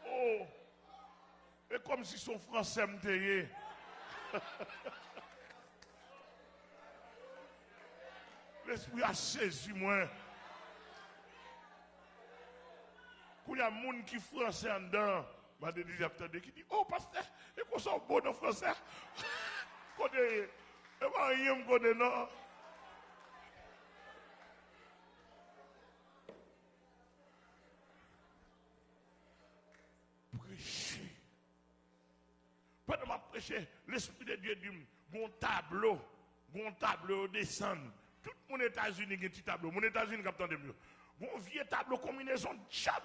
Oh, et comme si son français me taillait. L'esprit a saisi moi. Quand il y a des gens qui sont français en dedans, je dis, qui dit, oh, pasteur, et qu'on soit bon en français. Et moi, il y a un peu de non. Prêcher. Pendant ma prêcher, l'Esprit de Dieu dit, bon tableau descend. Tout mon États-Unis a un petit tableau. Mon États-Unis, capitaine de mieux. Bon vieux tableau combinaison de chap.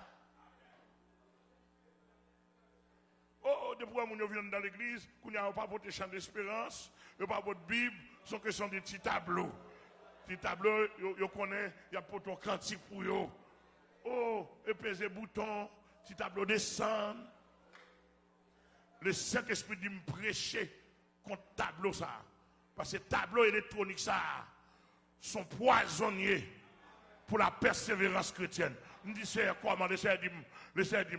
Oh, depuis que nous venons dans l'église, nous n'avons pas votre chant d'espérance, nous n'avons pas votre Bible, ce sont des petits tableaux. Petits tableaux, vous connaissez, il y a pour ton cantique pour eux. Oh, et peser bouton, petit tableau descend. Le Saint-Esprit dit me prêcher contre tableau ça. Parce que tableau électronique ça sont poissonniers pour la persévérance chrétienne. Je dis, c'est comment? Le Seigneur dit,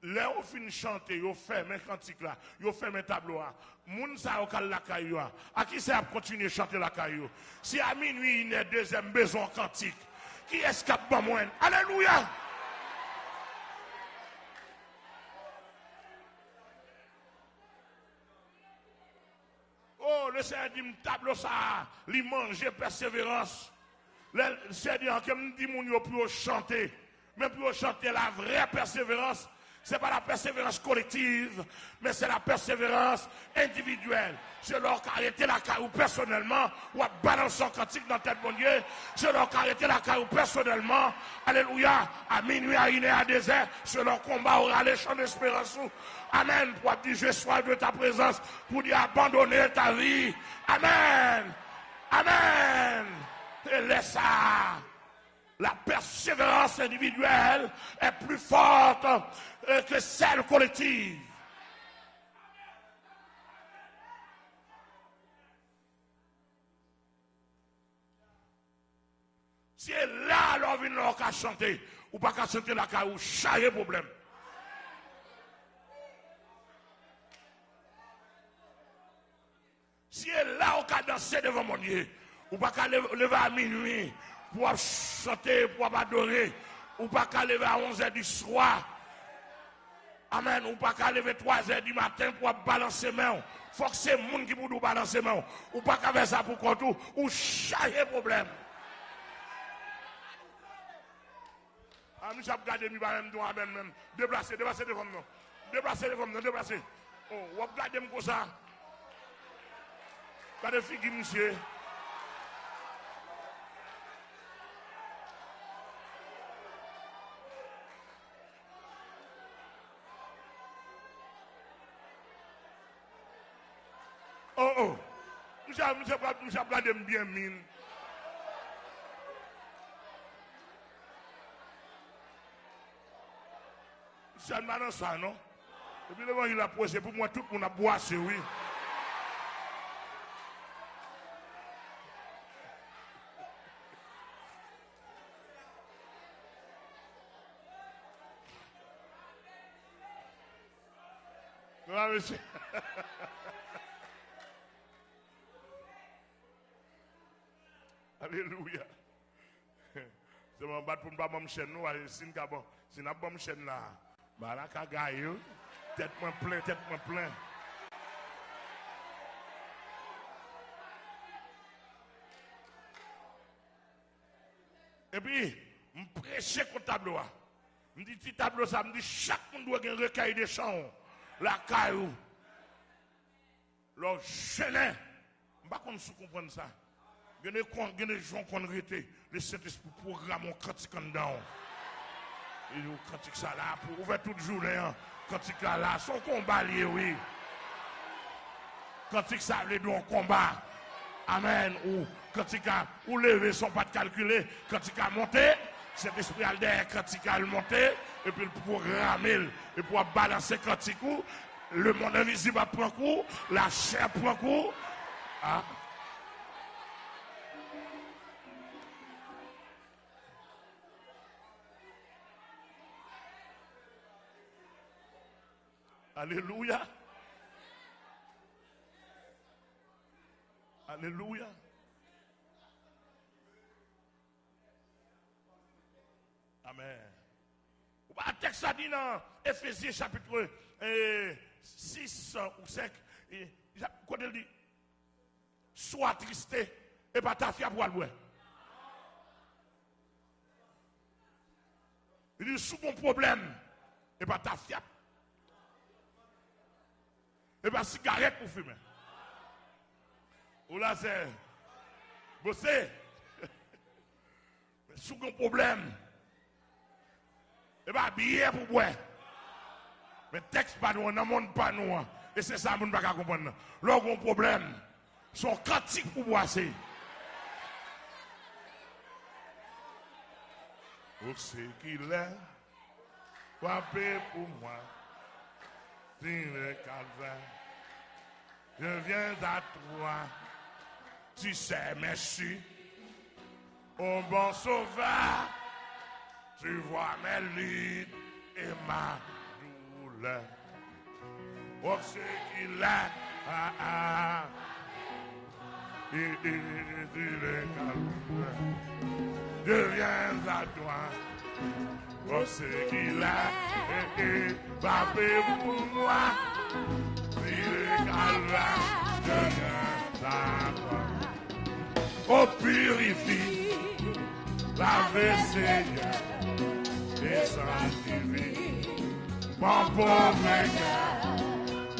là, on finit de chanter, on fait mes cantiques là, on fait mes tableaux là. Moun sa au kal la caillou. À qui c'est à continuer à chanter la caillou? Si à minuit, il y a deuxième besoin cantique, qui escape pas moins? Alléluia! Oh, le Seigneur dit, tableau ça, il mange persévérance. Le Seigneur dit, me dit, moun yo pour chanter. Mais pour chanter la vraie persévérance, Ce n'est pas la persévérance collective, mais c'est la persévérance individuelle. C'est leur arrêter la carrière personnellement, ou à balancer un cantique dans tête bon Dieu. C'est leur arrêter la carrière personnellement, alléluia, à minuit, à une heure, à des heures, c'est leur combat aura les champs d'espérance. Amen. Pour dire, je sois de ta présence, pour dire abandonner ta vie. Amen. Amen. Et laisse ça. La persévérance individuelle est plus forte que celle collective. Si là, l'on vient qu'à chanter, ou pas qu'à chanter la carrière, ou chaque problème. Si là, on peut danser devant mon Dieu, ou pas qu'à lever à minuit, pour chanter, pour adorer, ou pas qu'à lever à 11h du soir. Amen. Ou pas qu'à lever 3h du matin pour balancer main. Faut que c'est le monde qui peut balancer main. Ou pas qu'à faire ça pour contour, ou chaque problème. Ah, nous avons gardé mes parents, même. Déplacer devant nous. Déplacer devant nous, déplacer. Oh, vous regardez comme ça. Regardez figure, monsieur. Oh. Nous avons regardé bien mine. Ça ne m'a pas ça, non? Et puis, il a posé pour moi, tout le monde a boissé, oui. Non, monsieur. Alléluia. C'est mon bat pour ne pas me chaîne, nous, si nous avons une chaîne là. Bah là, kagaye, tête moins plein. Et puis, je prêche contre tableau. Je dis, petit tableau, ça me dit, chaque monde doit avoir un recueil de chants. La caillou. Le jeune. Je ne sais pas si vous comprenez ça. Il y a des gens qui ont arrêté. Le Saint-Esprit programme un cantique en dedans. Et le cantique ça là, pour ouvrir toute journée, cantique là, son combat lié, oui. Cantique ça, les deux en combat. Amen. Ou cantique ou lever son pas de calculer, cantique à monter, cet esprit à derrière, cantique à le monter, et puis le programmer, et pour balancer cantique, le monde invisible prend coup, la chair prend coup. Ah. Alléluia. Alléluia. Amen. Le texte a dit dans Éphésiens chapitre 6 ou 5, quand il dit, sois triste et pas ta fiable pour le. Il dit, sous mon problème et pas ta fiable. Et pas cigarette pour fumer. Ou là c'est bosser. Sous un problème. Et pas billet pour boire. Mais texte pas nous, dans le monde pas nous. Et c'est ça que nous ne pouvons pas comprendre. Là, un problème. Son cantique pour boire c'est. Pour ce qu'il est, frappé pour moi. Le calvaire, je viens à toi, tu sais, merci, au bon sauveur, tu vois mes luttes et ma douleur. Oh, ce qu'il est, le calvaire, je viens à toi. Oh, ce qu'il a frappé pour moi, si le calvaire devient à toi. Oh, purifie, lave Seigneur, et sanctifie, mon pauvre cœur,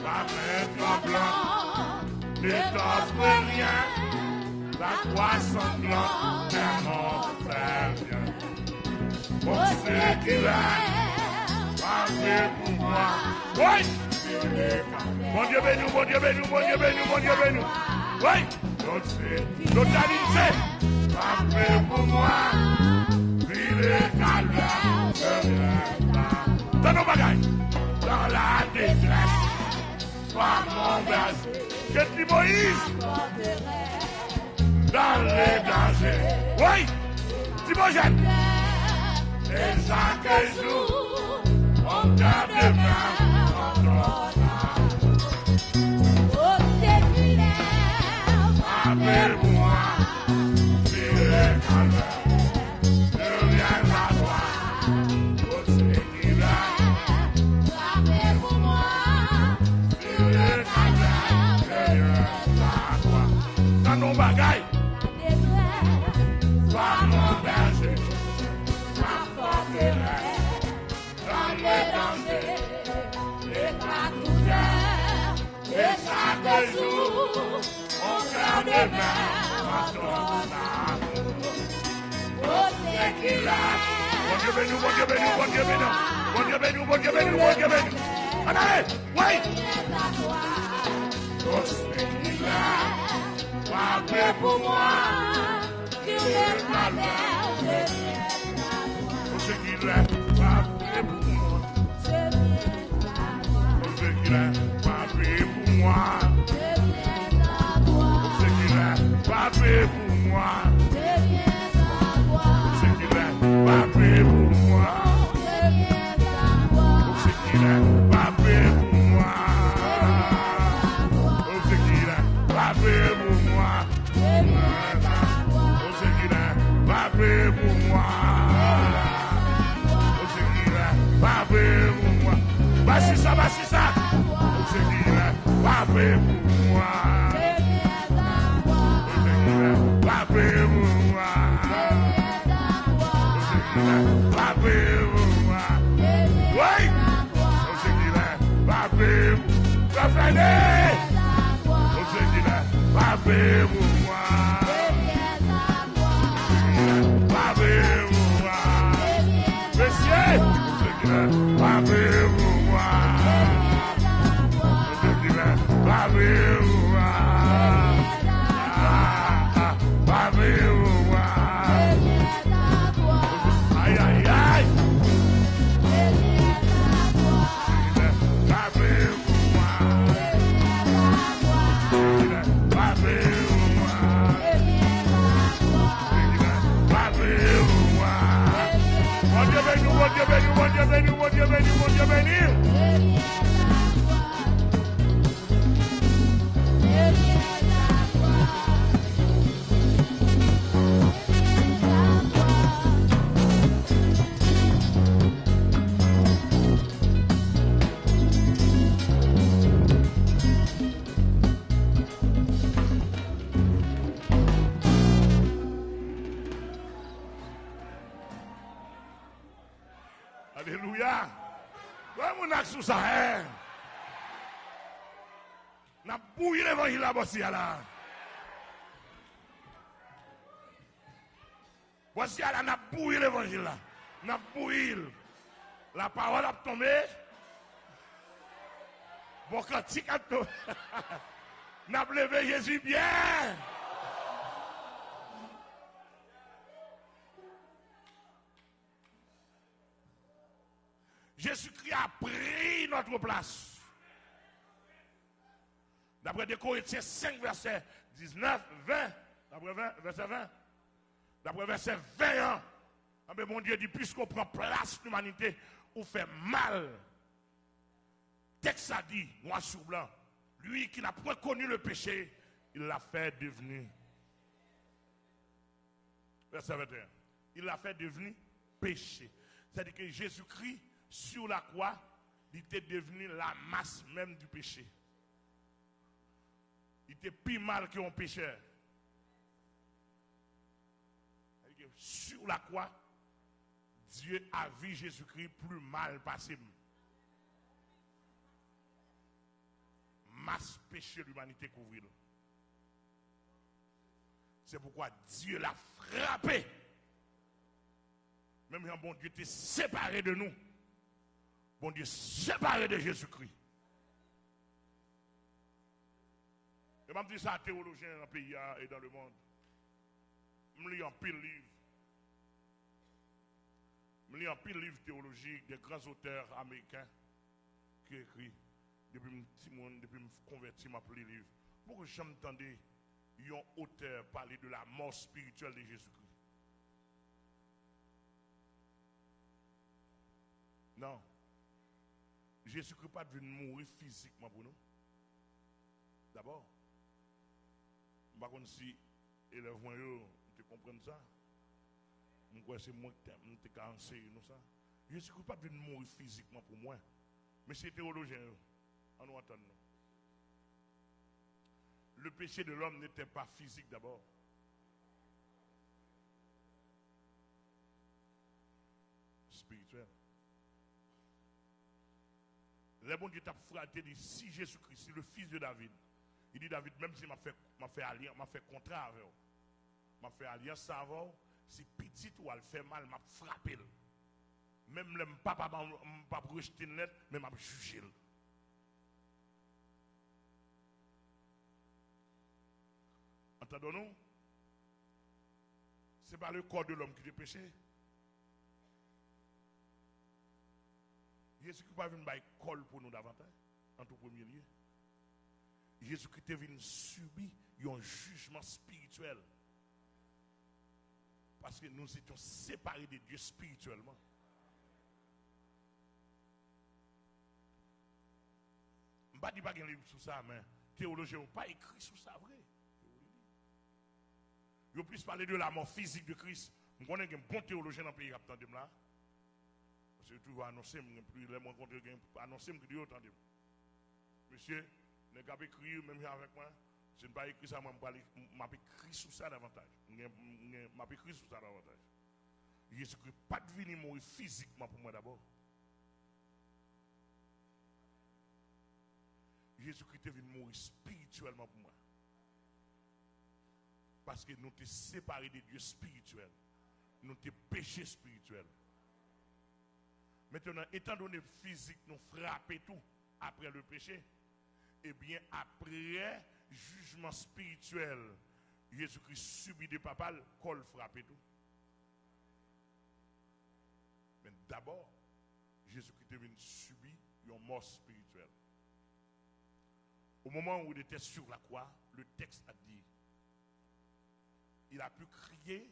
va mettre blanc, ne t'offre rien, la croix sanglante est mon frère bien. Pour ceux qui l'aiment, parlez pour moi. Oui! Mon Dieu béni, mon Dieu béni, mon Dieu béni, mon Dieu béni. Oui! Totalité, parlez pour moi. Vivez calvaire, je viens. Dans nos bagailles, dans la détresse, sois mon berger. Je dis Moïse, dans les dangers. Oui! Timogène. Et chaque jour, on garde le même oh Seigneur, appelle-moi, fais-le calvaire, je viens à toi. Oh Seigneur, appelle-moi, fais-le calvaire, je viens à toi. Dans nos bagailles, sois mon berger. Dans les dangers, les caractères, et chaque jour, on garde les mains à ton amour. Oh, c'est qu'il a. Mon Dieu béni, mon Dieu béni, mon Dieu béni, mon Dieu béni, mon Dieu béni, mon Dieu béni. En allez, oui. Oh, c'est qu'il a. Frappez pour moi, sur le calvaire, je viens. Ce qu'il a, frappé pour moi. Ce qu'il a, frappé pour moi. Ce qu'il a, frappé pour moi. Ce qu'il a, frappé pour moi. Ce qu'il a, frappé pour moi. Ce qu'il a, frappé pour moi. Ce qu'il a, frappé pour moi. Basi ça, oh Seigneur, frappez pour moi. Oh Seigneur, frappez pour moi. Oh Seigneur, frappez pour moi. Oui, oh Seigneur, frappez pour moi. Oh Seigneur, frappez pour moi. Frappez pour moi. Monsieur, oh Seigneur, frappez pour moi. Aïe, aïe, aïe. Mon Dieu béni. Alléluia. Ouais, mon axe sous ça, hein. N'a bouillé l'évangile là. Voici là, n'a bouillé l'évangile là. N'a bouillé. La parole a tombé. Bon cantique a tombé. N'a levé Jésus bien. Jésus-Christ a pris notre place. D'après 2 Corinthiens 5, verset 19, 20, d'après verset 20, d'après verset 21, mais mon Dieu dit, puisqu'on prend place l'humanité, on fait mal. Texte a dit, noir sur blanc, lui qui n'a point connu le péché, il l'a fait devenir. Verset 21. Il l'a fait devenir péché. C'est-à-dire que Jésus-Christ, sur la croix, il était devenu la masse même du péché. Il était plus mal qu'un pécheur. Sur la croix, Dieu a vu Jésus-Christ plus mal passé. masse péché l'humanité couvre. C'est pourquoi Dieu l'a frappé. Même quand bon Dieu était séparé de nous. Bon Dieu séparé de Jésus-Christ. Et je dis ça à théologiens dans le pays et dans le monde. Je lis en pile livre. Je lis en pile livre théologique des grands auteurs américains qui écrivent. Depuis que je me convertis, je lis livre. Pourquoi je m'entendais un auteur parler de la mort spirituelle de Jésus-Christ? Non. Jésus-Christ n'est pas devenu mourir physiquement pour nous. D'abord. Je ne sais pas si élèves-moi, tu comprends ça. Je crois que c'est moi qui t'ai enseigné ça. Jésus-Christ n'est pas devenu mourir physiquement pour moi. Mais c'est théologien. On nous entend. Le péché de l'homme n'était pas physique d'abord. Spirituel. Le bon Dieu t'a frappé, dit si Jésus-Christ, le fils de David, il dit David, même si m'a fait alliance, m'a fait contrat avec vous, m'a fait alliance avec vous, si petit ou elle fait mal, m'a frappé. Même le papa m'a pas rejeté une lettre, mais m'a jugé. Entendons-nous? Ce n'est pas le corps de l'homme qui est péché. Jésus-Christ n'est pas venu faire col pour nous davantage, en tout premier lieu. Jésus-Christ est venu subir un jugement spirituel. Parce que nous étions séparés de Dieu spirituellement. Je ne dis pas qu'il y a un livre sur ça, mais théologiens n'ont pas écrit sur ça, vrai. Ils ont plus parlé de la mort physique de Christ. Je connais un bon théologien dans le pays qui attend là. Parce que tu vas annoncer, plus les rencontrer, annoncer que Dieu attendez. Monsieur, ne pas écrire même avec moi. Je ne pas écrit ça, je m'a écrit sur ça davantage. Je m'a écrit sur ça davantage. Jésus-Christ n'est pas devenu mourir physiquement pour moi d'abord. Jésus-Christ est venu mourir spirituellement pour moi. Parce que nous sommes séparés de Dieu spirituel. Nous sommes péchés spirituels. Maintenant, étant donné physique, nous frappons tout après le péché. Eh bien, après jugement spirituel, Jésus-Christ subit des papales, col frappe tout. Mais d'abord, Jésus-Christ est venu subir une mort spirituelle. Au moment où il était sur la croix, le texte a dit, il a pu crier,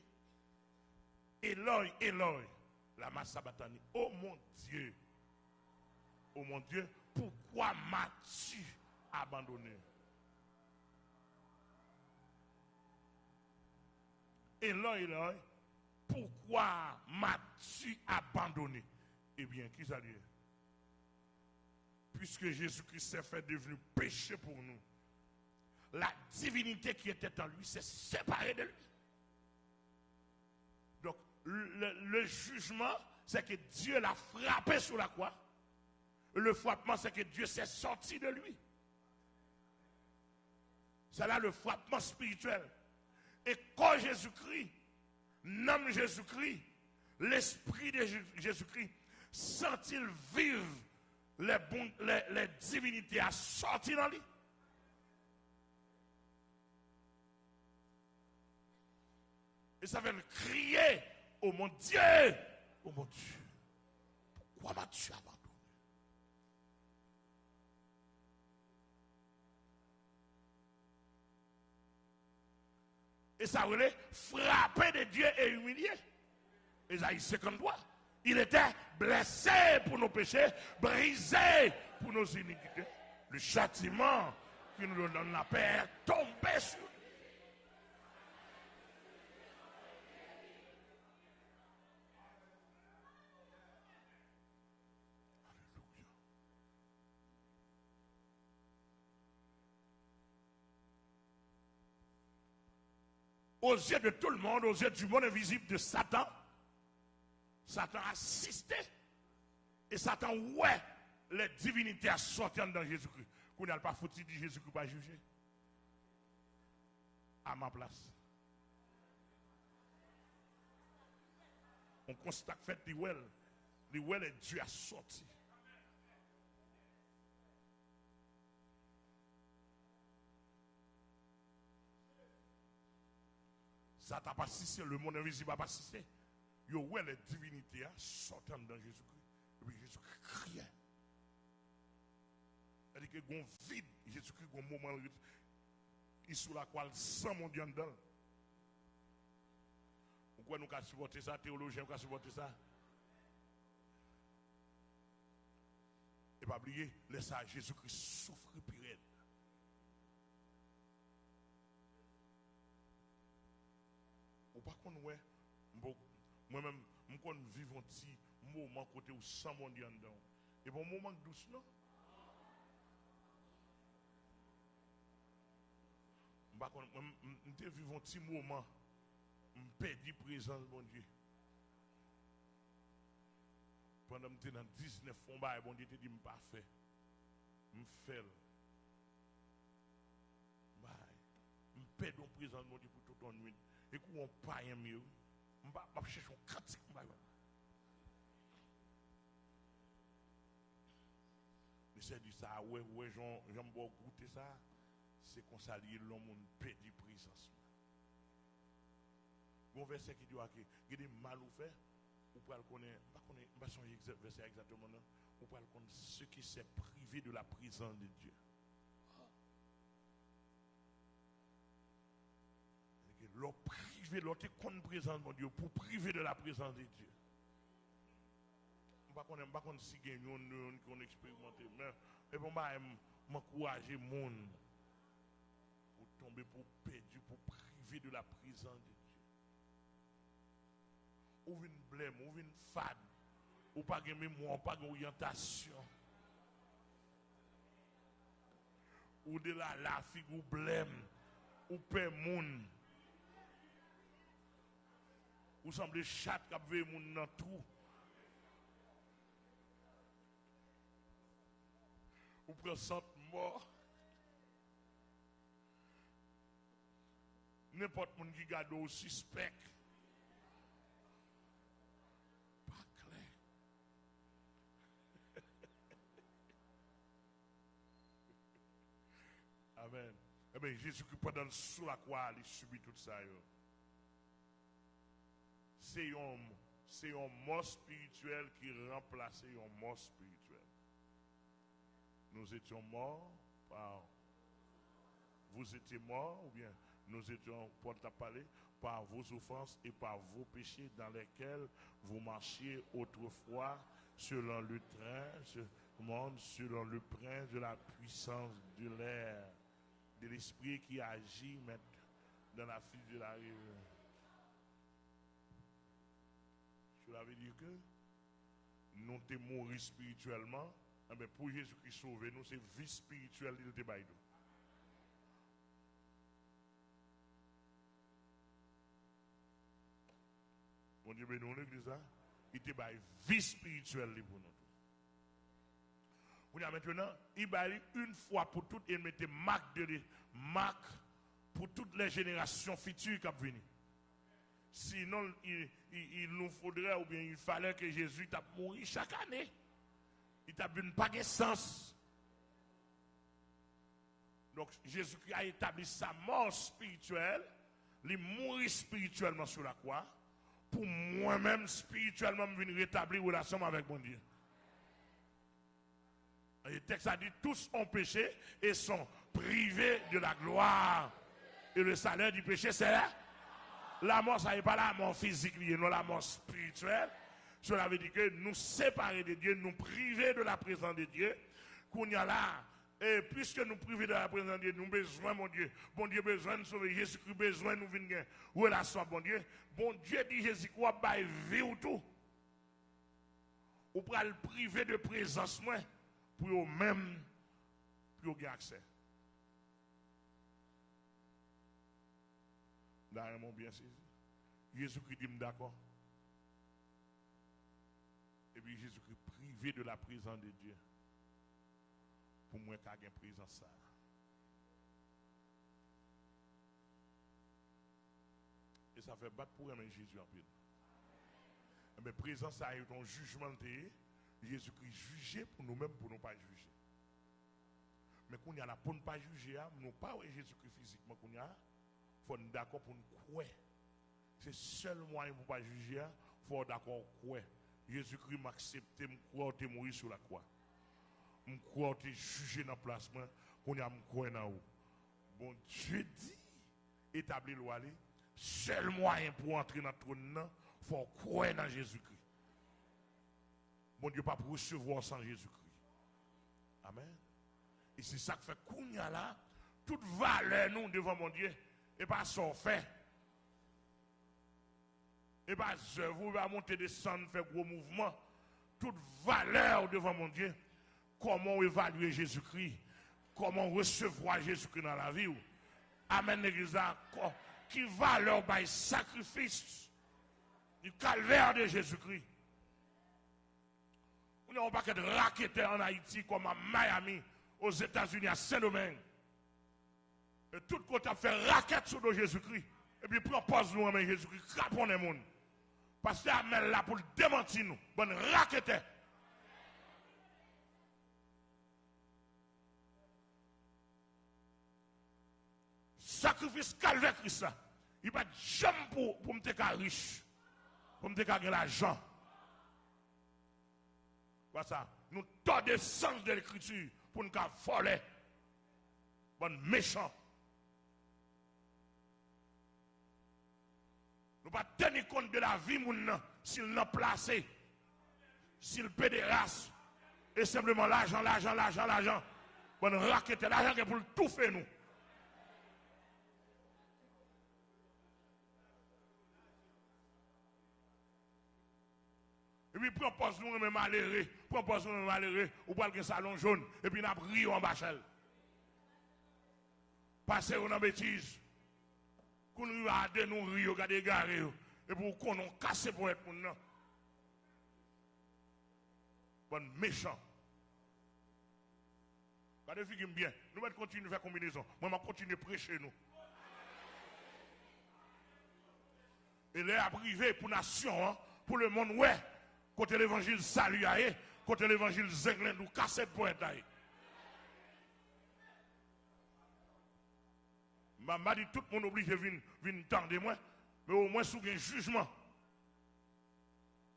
Eloi, Eloi, lama sabachthani, oh mon Dieu, pourquoi m'as-tu abandonné? Eloi, Eloi, pourquoi m'as-tu abandonné? Eh bien, qui ça dit? Puisque Jésus-Christ s'est fait devenu péché pour nous, la divinité qui était en lui s'est séparée de lui. Donc, le jugement, c'est que Dieu l'a frappé sur la croix. Le frappement, c'est que Dieu s'est sorti de lui. C'est là le frappement spirituel. Et quand Jésus-Christ nomme Jésus-Christ, l'esprit de Jésus-Christ, sent-il vivre les divinités à sortir dans lui? Et ça veut crier, oh mon Dieu, pourquoi m'as-tu abandonné? Et ça voulait frapper de Dieu et humilier. Ésaïe 53. Il était blessé pour nos péchés, brisé pour nos iniquités. Le châtiment qui nous donne la paix est tombé sur nous. Aux yeux de tout le monde, aux yeux du monde invisible de Satan, Satan assistait. Et Satan, ouais, les divinités à sortir dans Jésus-Christ. Qu'on n'a pas foutu dit Jésus qui pas juger. À ma place. On constate fait les well est Dieu a sorti. Ça t'a pas cessé, le monde invisible n'a pas cessé. Yo ouais les divinités sortant dans Jésus-Christ. Et puis Jésus-Christ criait. C'est-à-dire que gon vide, Jésus-Christ gon moment il sous la quoi sans mon Dieu dedans. Pourquoi nous avons supporté ça, théologiens nous avons supporté ça? Et pas oublier, laissez Jésus-Christ souffre pire. Ou pas qu'on ouais, moi-même, je vivre un petit moment côté où sans mon Dieu dedans. Et bon moment douce, non? Je vivre un petit moment, je perds la présence de mon Dieu. Pendant que je suis dans 19 fonds, bon Dieu te dit, je ne pas fait. Je fais. Je perds la présence de mon Dieu pour toute la nuit. Et quand on ne pas un mieux, je vais chercher un critique. Mais c'est dit ça, ouais, j'aime beaucoup goûter ça. C'est qu'on s'allie l'homme, on perd la présence. Bon verset qui dit que il y a des mal ou fait, ou pas le connaître, pas son verset exactement non, ou pas le connaître ceux qui s'est privé de la présence de Dieu. L'on privé, l'on te connaît présence de Dieu pour priver de la présence de Dieu. Je ne sais pas si nous avons expérimenté, mais bon, je m'encourager les gens pour tomber, pour perdre, pour priver de la présence de Dieu. Ou une blême, ou une fade, ou pas de mémoire, pas d'orientation. Ou de la figure blême, ou père moun. Ou semble chat qui a vu moun dans tout. Ou présente mort. N'importe moun qui garde au suspect. Pas clair. Amen. Eh bien, Jésus qui pendant sous la croix, il subit tout ça. C'est un mort spirituel qui remplace un mort spirituel. Nous étions morts par... Vous étiez morts, ou bien nous étions, pour ta parler, par vos offenses et par vos péchés dans lesquels vous marchiez autrefois selon le train, ce monde, selon le prince de la puissance de l'air, de l'esprit qui agit maintenant dans la file de la rive. Cela veut dire que nous sommes morts spirituellement, mais pour Jésus-Christ sauver nous, c'est vie spirituelle qu'il te baille. Mon Dieu, nous l'église, il te baille vie spirituelle pour nous. Maintenant, il baille une fois pour toutes et mettait marque pour toutes les générations futures qui vont venir. Sinon, il nous faudrait, ou bien il fallait que Jésus t'a mouru chaque année. Il t'a pas de sens. Donc, Jésus-Christ a établi sa mort spirituelle, il mourit spirituellement sur la croix, pour moi-même spirituellement venir rétablir relation avec mon Dieu. Et le texte a dit tous ont péché et sont privés de la gloire. Et le salaire du péché, c'est la mort, ça n'est pas la mort physique, non la mort spirituelle. Cela veut dire que nous séparer de Dieu, nous priver de la présence de Dieu, qu'on y a là. Et puisque nous privons de la présence de Dieu, nous avons besoin, mon Dieu. Bon Dieu besoin de sauver. Jésus-Christ besoin de nous venir relation, bon Dieu. Bon Dieu dit Jésus-Christ va vie ou tout. Ou pour le priver de présence, moi, pour eux-mêmes, pour avoir accès. Là, mon bien saisi. Jésus-Christ dit d'accord. Et puis Jésus-Christ privé de la présence de Dieu. pour moi qu'à une présence ça. Et ça fait battre pour aimer Jésus en pile. Mais présence ça est un jugement de Jésus-Christ jugé pour nous-mêmes pour ne pas juger. Mais qu'on y a là pour ne pas juger, nous pas Jésus-Christ physiquement qu'on y a, faut nous d'accord pour nous croire. C'est seul moyen pour ne pas juger, faut d'accord croire. Jésus-Christ m'a accepté, me croire, te mourir sur la croix. Me croire, te juger dans le placement, qu'on y a me croire dans haut. Bon Dieu dit, établir loi, seul moyen pour entrer dans le trône, il faut croire dans Jésus-Christ. Bon Dieu, pas pour recevoir sans Jésus-Christ. Amen. Et c'est ça que fait qu'on y a là, toute valeur nous devant mon Dieu, et pas son fait. Et pas vous va monter, descendre, faire gros mouvement. Toute valeur devant mon Dieu. Comment évaluer Jésus-Christ? Comment recevoir Jésus-Christ dans la vie? Amen, l'église. Qui valeur par sacrifice du calvaire de Jésus-Christ? On n'a pas de raquetteurs en Haïti comme à Miami, aux États-Unis, à Saint-Domingue. Et tout côté a fait raquette sur le Jésus-Christ. Et puis propose-nous à Jésus-Christ, crapons les monde. Parce que Amel là pour le démentir nous. Bonne raquette. Sacrifice calvaire Christ là. Il va jamais pour me faire riche. Pour me faire l'argent. Voilà ça. Nous tordons le sens de l'écriture pour nous voler. Bon méchant. Nous ne pas tenir compte de la vie s'il n'a placé, s'il pédérasse, et simplement l'argent. Bon raquette, l'argent qui est pour tout faire nous. Et puis propose-nous même malheureux, ou pas le salon jaune, et puis nous avons en bachel. Passez dans la bêtise. Qu'on nous a de nous rire, regarder garé, et pour qu'on nous casse pour être pour nous. Bon méchant. Regardez, figure bien. Nous allons continuer à faire combinaison. Moi, je vais continuer à prêcher nous. Et là, à privé pour la nation, pour le monde, ouais. Côté l'évangile salut, côté l'évangile zenglin, nous casser pour être là. M'a dit tout le monde obligé de venir tendre moi, mais au moins sous un jugement.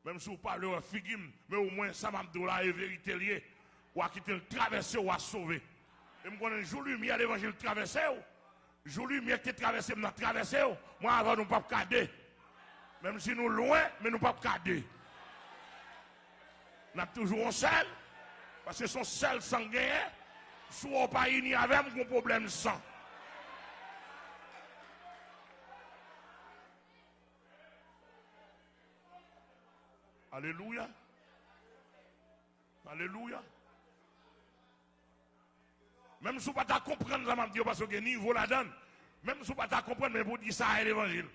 Même si vous parlez de figure, mais au moins ça m'a dit la vérité liée. Ou à quitter le traverser ou à sauver. Et je connais jour lumière l'évangile traversé. Jour lumière qui traversé, m'a traversé. Moi avant nous pas cader. Même si nous loin, mais nous pas cader. Nous avons toujours un seul, parce que son seul sanguin, soit pas uni avec un problème de sang. Alléluia. Alléluia. Même si vous ne pouvez pas comprendre ça, je parce que niveau la donne. Même si vous ne pouvez pas comprendre, mais vous dites ça à l'évangile.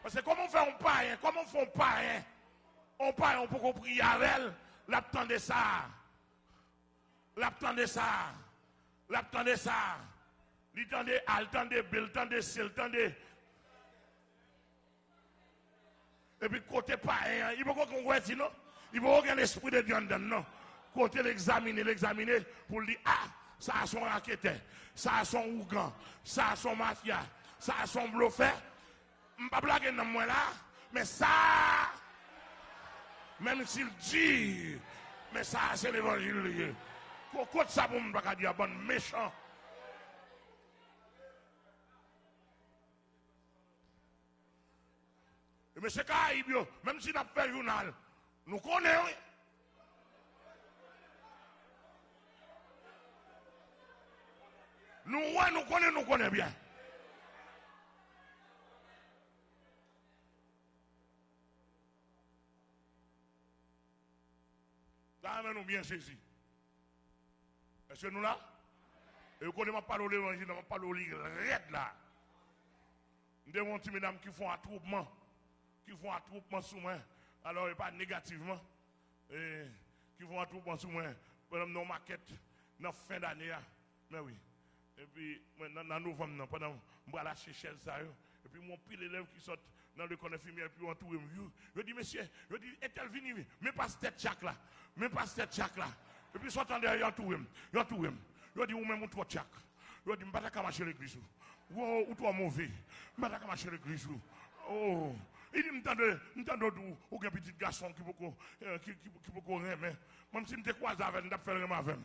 Parce que comment on fait un païen? Comment on fait un païen? On païen, on peut prier avec elle. L'attend de ça. L'attend de ça. L'attend de ça. L'attendez, l'attendez, l'attendez, l'attendez. Et puis, côté païen, il faut qu'on voit non? Il faut qu'on ait l'esprit de Dieu dedans, non? Côté l'examiner, pour lui dire, ah, ça a son raquette, ça a son ougan, ça a son mafia, ça a son bluffeur. Je ne vais pas blaguer dans moi là, mais ça, même s'il dit, mais ça, c'est l'évangile. Pourquoi ça pour me pas dire, bon, méchant? Mais c'est Caraïbe, même si nous avons fait le journal, nous connaissons. Nous connaissons bien. Ça nous bien saisi. Est-ce que nous là? Et vous connaissez pas l'évangile, je ne pas le là. Nous avons des mesdames qui font attroupement. Sous moi, alors pas négativement, et qui font attroupement sous moi, non maquette, dans la fin d'année. Mais oui. Et puis, dans novembre, pendant que je vais lâcher chaise, et puis mon pile d'élèves qui sortent dans le corps infirmière, et puis on tourne. Je dis, monsieur, je dis, est-elle venue? Mais pas cette chaque là. Mais pas cette chaque là. Et puis, sortant derrière, ils tournent. Je dis, ou même trop chaque. Je dis, je ne vais pas marcher l'église. Ou toi mauvais. Je ne vais pas marcher l'église. Oh. Il dit, je m'entends ou un petit garçon qui peut courir, mais même si je me croise avec, je vais faire le avec.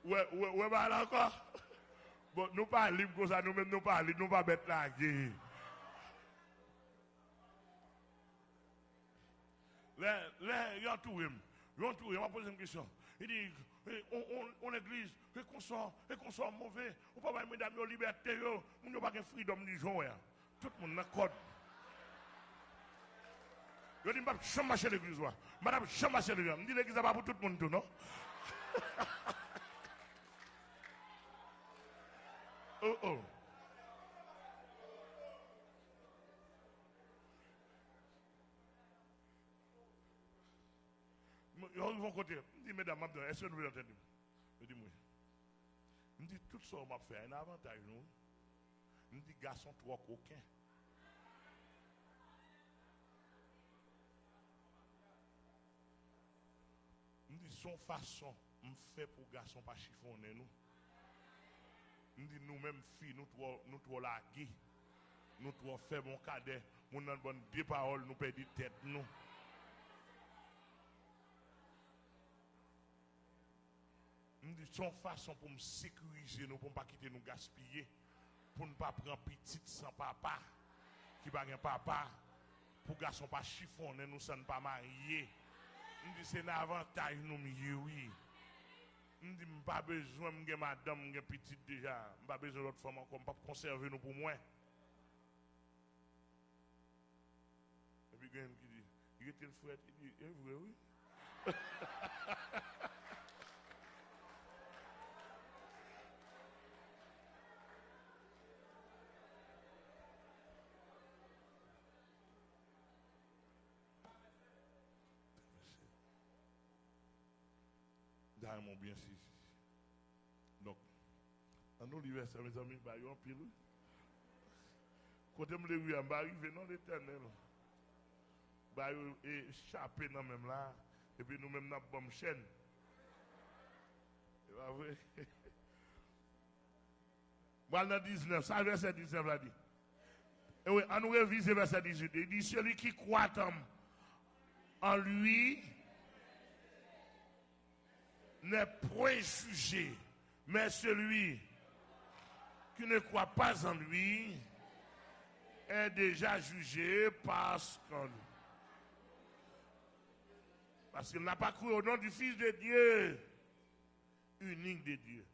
Ouais, bah là encore. Bon, nous pas libres comme ça, nous-mêmes nous pas libres, nous pas bêtes là. Là, il y a tout, on va poser une question. Il dit, on église, et qu'on soit mauvais, on peut pas mesdames en liberté, on n'a pas de freedom ni joie. Tout le monde n'a code. Je dis, je ne vais pas marcher l'église. Madame, je ne vais pas marcher l'église. Je dis, l'église n'est pas pour tout le monde, non? Oh. Ils vont côté. Je dis, mesdames, est-ce que vous voulez entendre? Je dis, oui. Je dis, tout ça, on m'a fait un avantage, nous. Je dis, garçon, trop coquin. Je dis, son façon, on fait pour garçon pas chiffonner, nous. Je dis, nous-mêmes, filles, nous trop largués. Nous trop fait mon cadet. Nous avons bonne deux paroles, nous perdons tête, nous. Nous disons son façon pour me sécuriser, nous pour ne pas quitter nous gaspiller, pour ne pas prendre petite sans papa, qui n'a pas papa, pour que garçon pas chiffonner, nous ne sommes pas mariés. Nous disons c'est un avantage, nous, oui. Nous disons pas besoin de madame, de petite déjà, pas besoin d'autre femme encore, pas conserver nous pour moi. Et puis il y a un qui dit, il était le frère, il dit, est vrai, oui. Dans mon bien si. Donc, dans l'université, mes amis, bah, il y a un pile. Quand je me dis, bah, arrive dans l'éternel. Bah, échappé dans même là. Et puis nous-mêmes, nous avons une chaîne. C'est pas vrai? Voilà, 19, ça, verset 19 l'a dit. Et oui, on nous révise verset 18. Il dit, celui qui croit en lui n'est point jugé, mais celui qui ne croit pas en lui est déjà jugé parce qu'il n'a pas cru au nom du Fils de Dieu, unique de Dieu.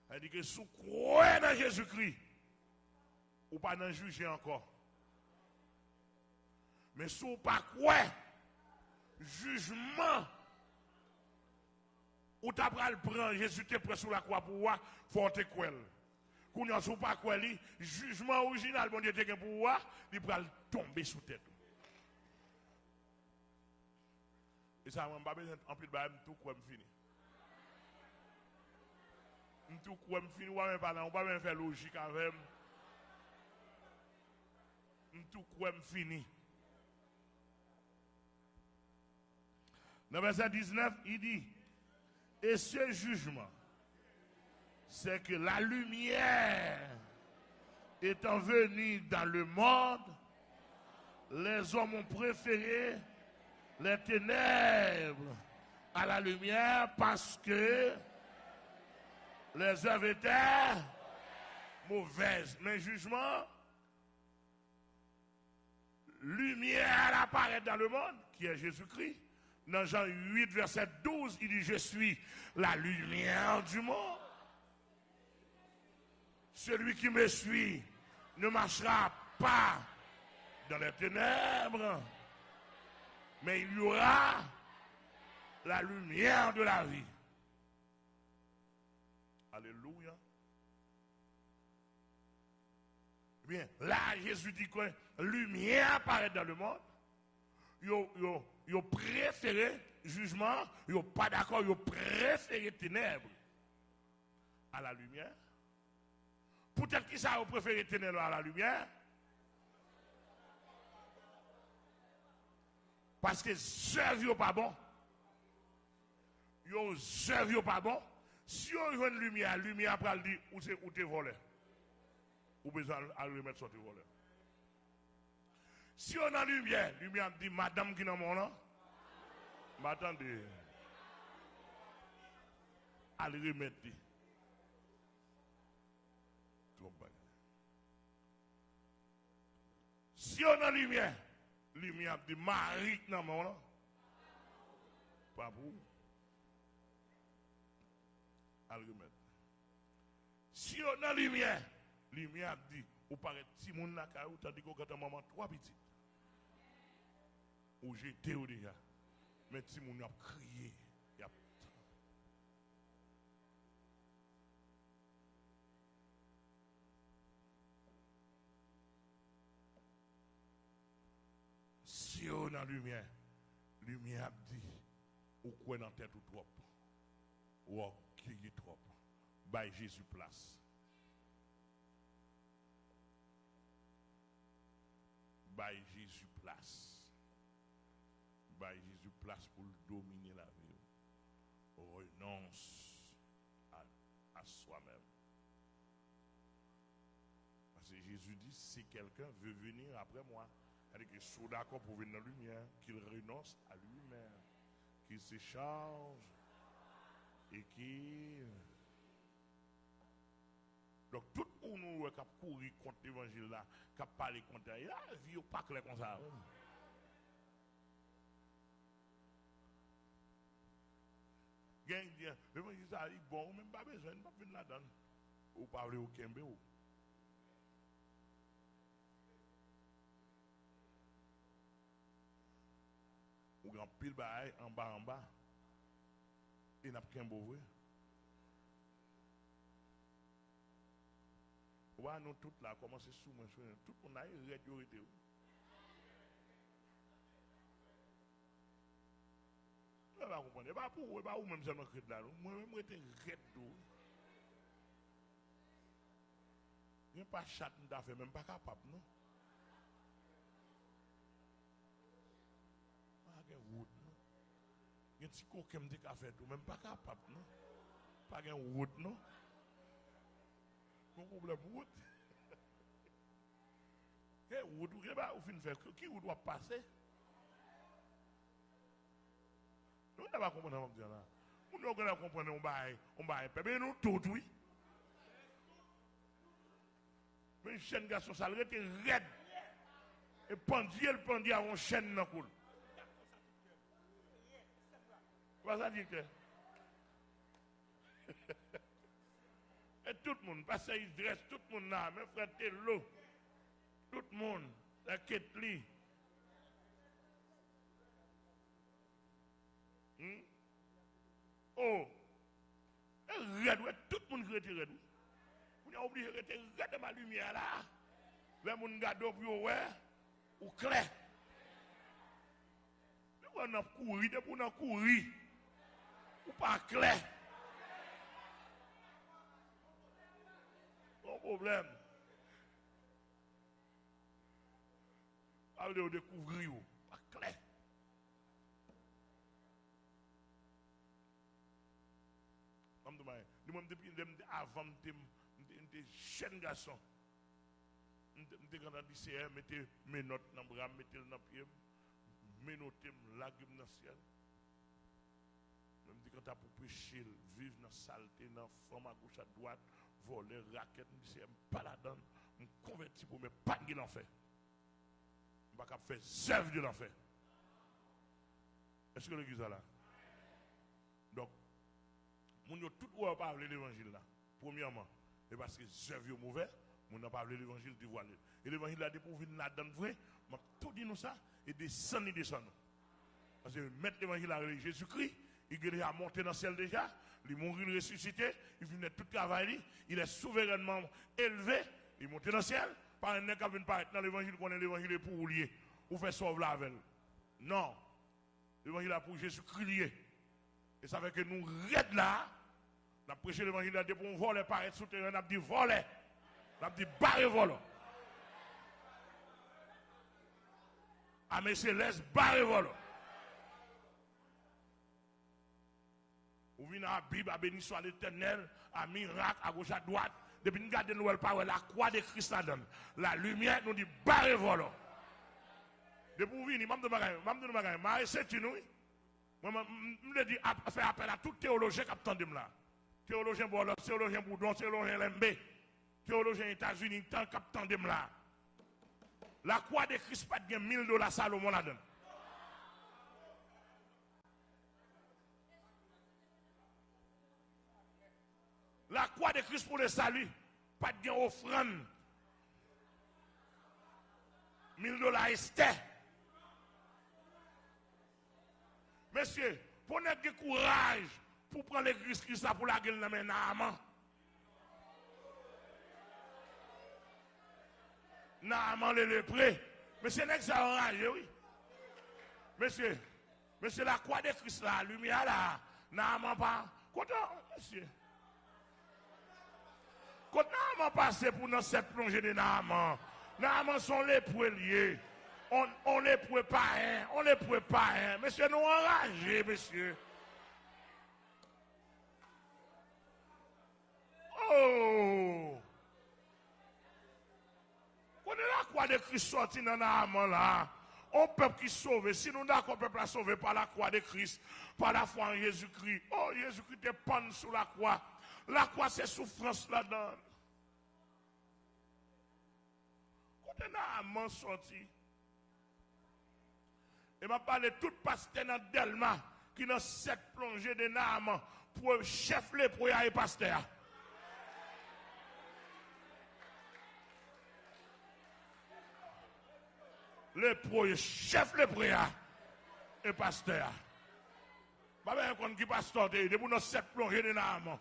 Elle dit que si vous croyez dans Jésus-Christ, ou pas dans juger encore. Mais si vous ne croyez pas, jugement, ou tu as prendre Jésus te prend sur la croix pour voir, il faut te croire. Quand vous ne pas croire, le jugement original, bon Dieu te pour voir, il va tomber sous tête. Et ça, je n'ai pas besoin en plus de tout quoi me finir. Tout quoi me finir, on ne va pas même faire logique avec tout quoi me finir. Dans verset 19, il dit, et ce jugement, c'est que la lumière étant venue dans le monde, les hommes ont préféré les ténèbres à la lumière parce que les œuvres étaient mauvaises. Mais jugement, lumière apparaît dans le monde, qui est Jésus-Christ. Dans Jean 8, verset 12, il dit, je suis la lumière du monde. Celui qui me suit ne marchera pas dans les ténèbres, mais il y aura la lumière de la vie. Alléluia. Bien, là, Jésus dit que lumière apparaît dans le monde. Ils préféré jugement, ils pas d'accord, ils préféré ténèbres à la lumière. Peut-être qu'ils ont préféré ténèbres à la lumière. Parce que les œuvres sont pas bon. Les œuvres sont pas bon. Si on a une lumière, la lumière après dire où tu es volé. Ou besoin de remettre sur tes voleurs. Si on a lumière, lumière dit madame qui est dans mon nom, m'attendez. À le remettre. Si on a lumière, lumière dit Marie qui est dans mon nom. Pas pour. À le remettre. Si on a lumière, lumière dit, ou paraît si mon naka ou tandis qu'on a maman trois petits. Ou j'étais au déjà. Mais si mon a crié, il y a si on a lumière, lumière dit, ou quoi dans tête ou trop. Ou qui est trop. By Jésus place. By Jésus place. By Jésus place pour dominer la vie. Renonce à soi-même. Parce que Jésus dit, si quelqu'un veut venir après moi, c'est-à-dire qu'il soit d'accord pour venir dans la lumière, qu'il renonce à lui-même, qu'il se charge et qu'il... Donc, tout le monde qui a couru contre l'évangile là, qui a parlé contre elle, la vie n'est pas claire comme ça. L'évangile ça dit bon, même pas besoin, pas venir là-dedans. Ou parler au Kembe. Ou grand pile bail en bas. Et n'a pas Kembe ouvert. Ouais, nous tous là, commencez sous moi, tout le monde a une réalité. Je ne vais pas comprendre. Pas pour vous, pas vous même seulement créer là. Moi-même, je suis rédou. Je ne suis pas chat d'affaires, même pas capable, non? Pas de route, non? Il y a un petit coquin qui a fait tout, même pas capable, non? Pas de route, non? Mon problème, route. Et route, vous finissez faire qui vous doit passer? Nous ne pas comprendre ce que là. Nous ne pas comprendre on va mais nous tout oui. Mais une chaîne garçon ça était raide. Et pendu à une chaîne dans coule. Pas ça dire que et tout le monde, parce qu'il dresse tout le monde là, mes frères Tello, tout le monde, la Ketli. Oh, regarde, tout le monde qui regarde. Vous avez oublié de regarder ma lumière là. Les gens regardent pour ouais, ou clair. On a couru, on a couru, ou pas clair. Pas problème. Allez au découvrir, pas clair. Depuis avant, j'étais jeune garçon. J'étais quand je disais, mettez mes notes dans le bras, mettez le dans le pied, mes notes la gueule dans le ciel. Je me dis quand tu as pour prêcher, vivre dans la saleté, dans la forme à gauche à droite, voler, raquette, je me dis, pas là-dedans, je me convertis pour me pas de l'enfer. Je ne vais pas faire zèvre de l'enfer. Est-ce que l'église est là? Donc, nous ne pouvons pas parler de l'évangile là. Premièrement, et parce que les œuvres sont mauvais, nous n'avons pas parlé de l'évangile dévoilé. Et l'évangile là, pour venir là-dedans vrai, je tout dit nous ça, et descendre. Parce que mettre l'évangile à Jésus-Christ, il est déjà monté dans le ciel déjà, il est mort, ressuscité, il venait tout travailler, il est souverainement élevé, il est monté dans le ciel. par un nègre qui vient paraître dans l'évangile, qu'on est l'évangile pour vous lier, ou faire sauver la veille. Non. L'évangile est pour Jésus-Christ lié. Et ça fait que nous rêtons là, nous avons prêché l'évangile là, pour voler, paraître souterrain, nous avons dit voler, nous avons dit barrer voler. Ah, mais c'est laisse barrer voler. Ou venez à la Bible, à béni soit l'Éternel, à miracle, à gauche, à droite. Depuis nous gardons nouvelle parole, la croix de Christ la donne. La lumière nous dit barrer volant. Depuis vous venez, je c'est une oui. Moi, je dis faire appel à tout théologien qui attend là. Théologien Bordeaux, théologien Boudon, théologien Lembe, théologien États-Unis, tant qui attend là. La croix de Christ pas de $1000 Salomon la donne. La croix de Christ pour le salut, pas de offrande. $1000 Esther. Monsieur, pour n'être de courage pour prendre l'église Christ pour la gueule dans mes amants. Naaman le lépreux. Monsieur, n'est-ce pas enragé, oui. Monsieur, la croix de Christ là, la lumière là, Naaman pas. Content, monsieur. Quand Naaman passe pour nous cette plongée de Naaman, Naaman sont les liés. On les prépare, on les prépare. Monsieur, nous enragés, monsieur. Oh! Quand la croix de Christ sortie dans Naaman là, on peuple qui sauve. Si nous d'accord, peuple à sauver par la croix de Christ, par la foi en Jésus-Christ. Oh, Jésus-Christ est pendre sous la croix. La croix, c'est souffrance là-dedans. Quand on a sorti, et m'a parlé tout pasteur dans Delma, qui dans cette plongée de Naaman, pour chef les pour y pasteur. Le pro, chef le prière et pasteur. Pas bien qui pasteur, de pour dans cette plongée de Naaman.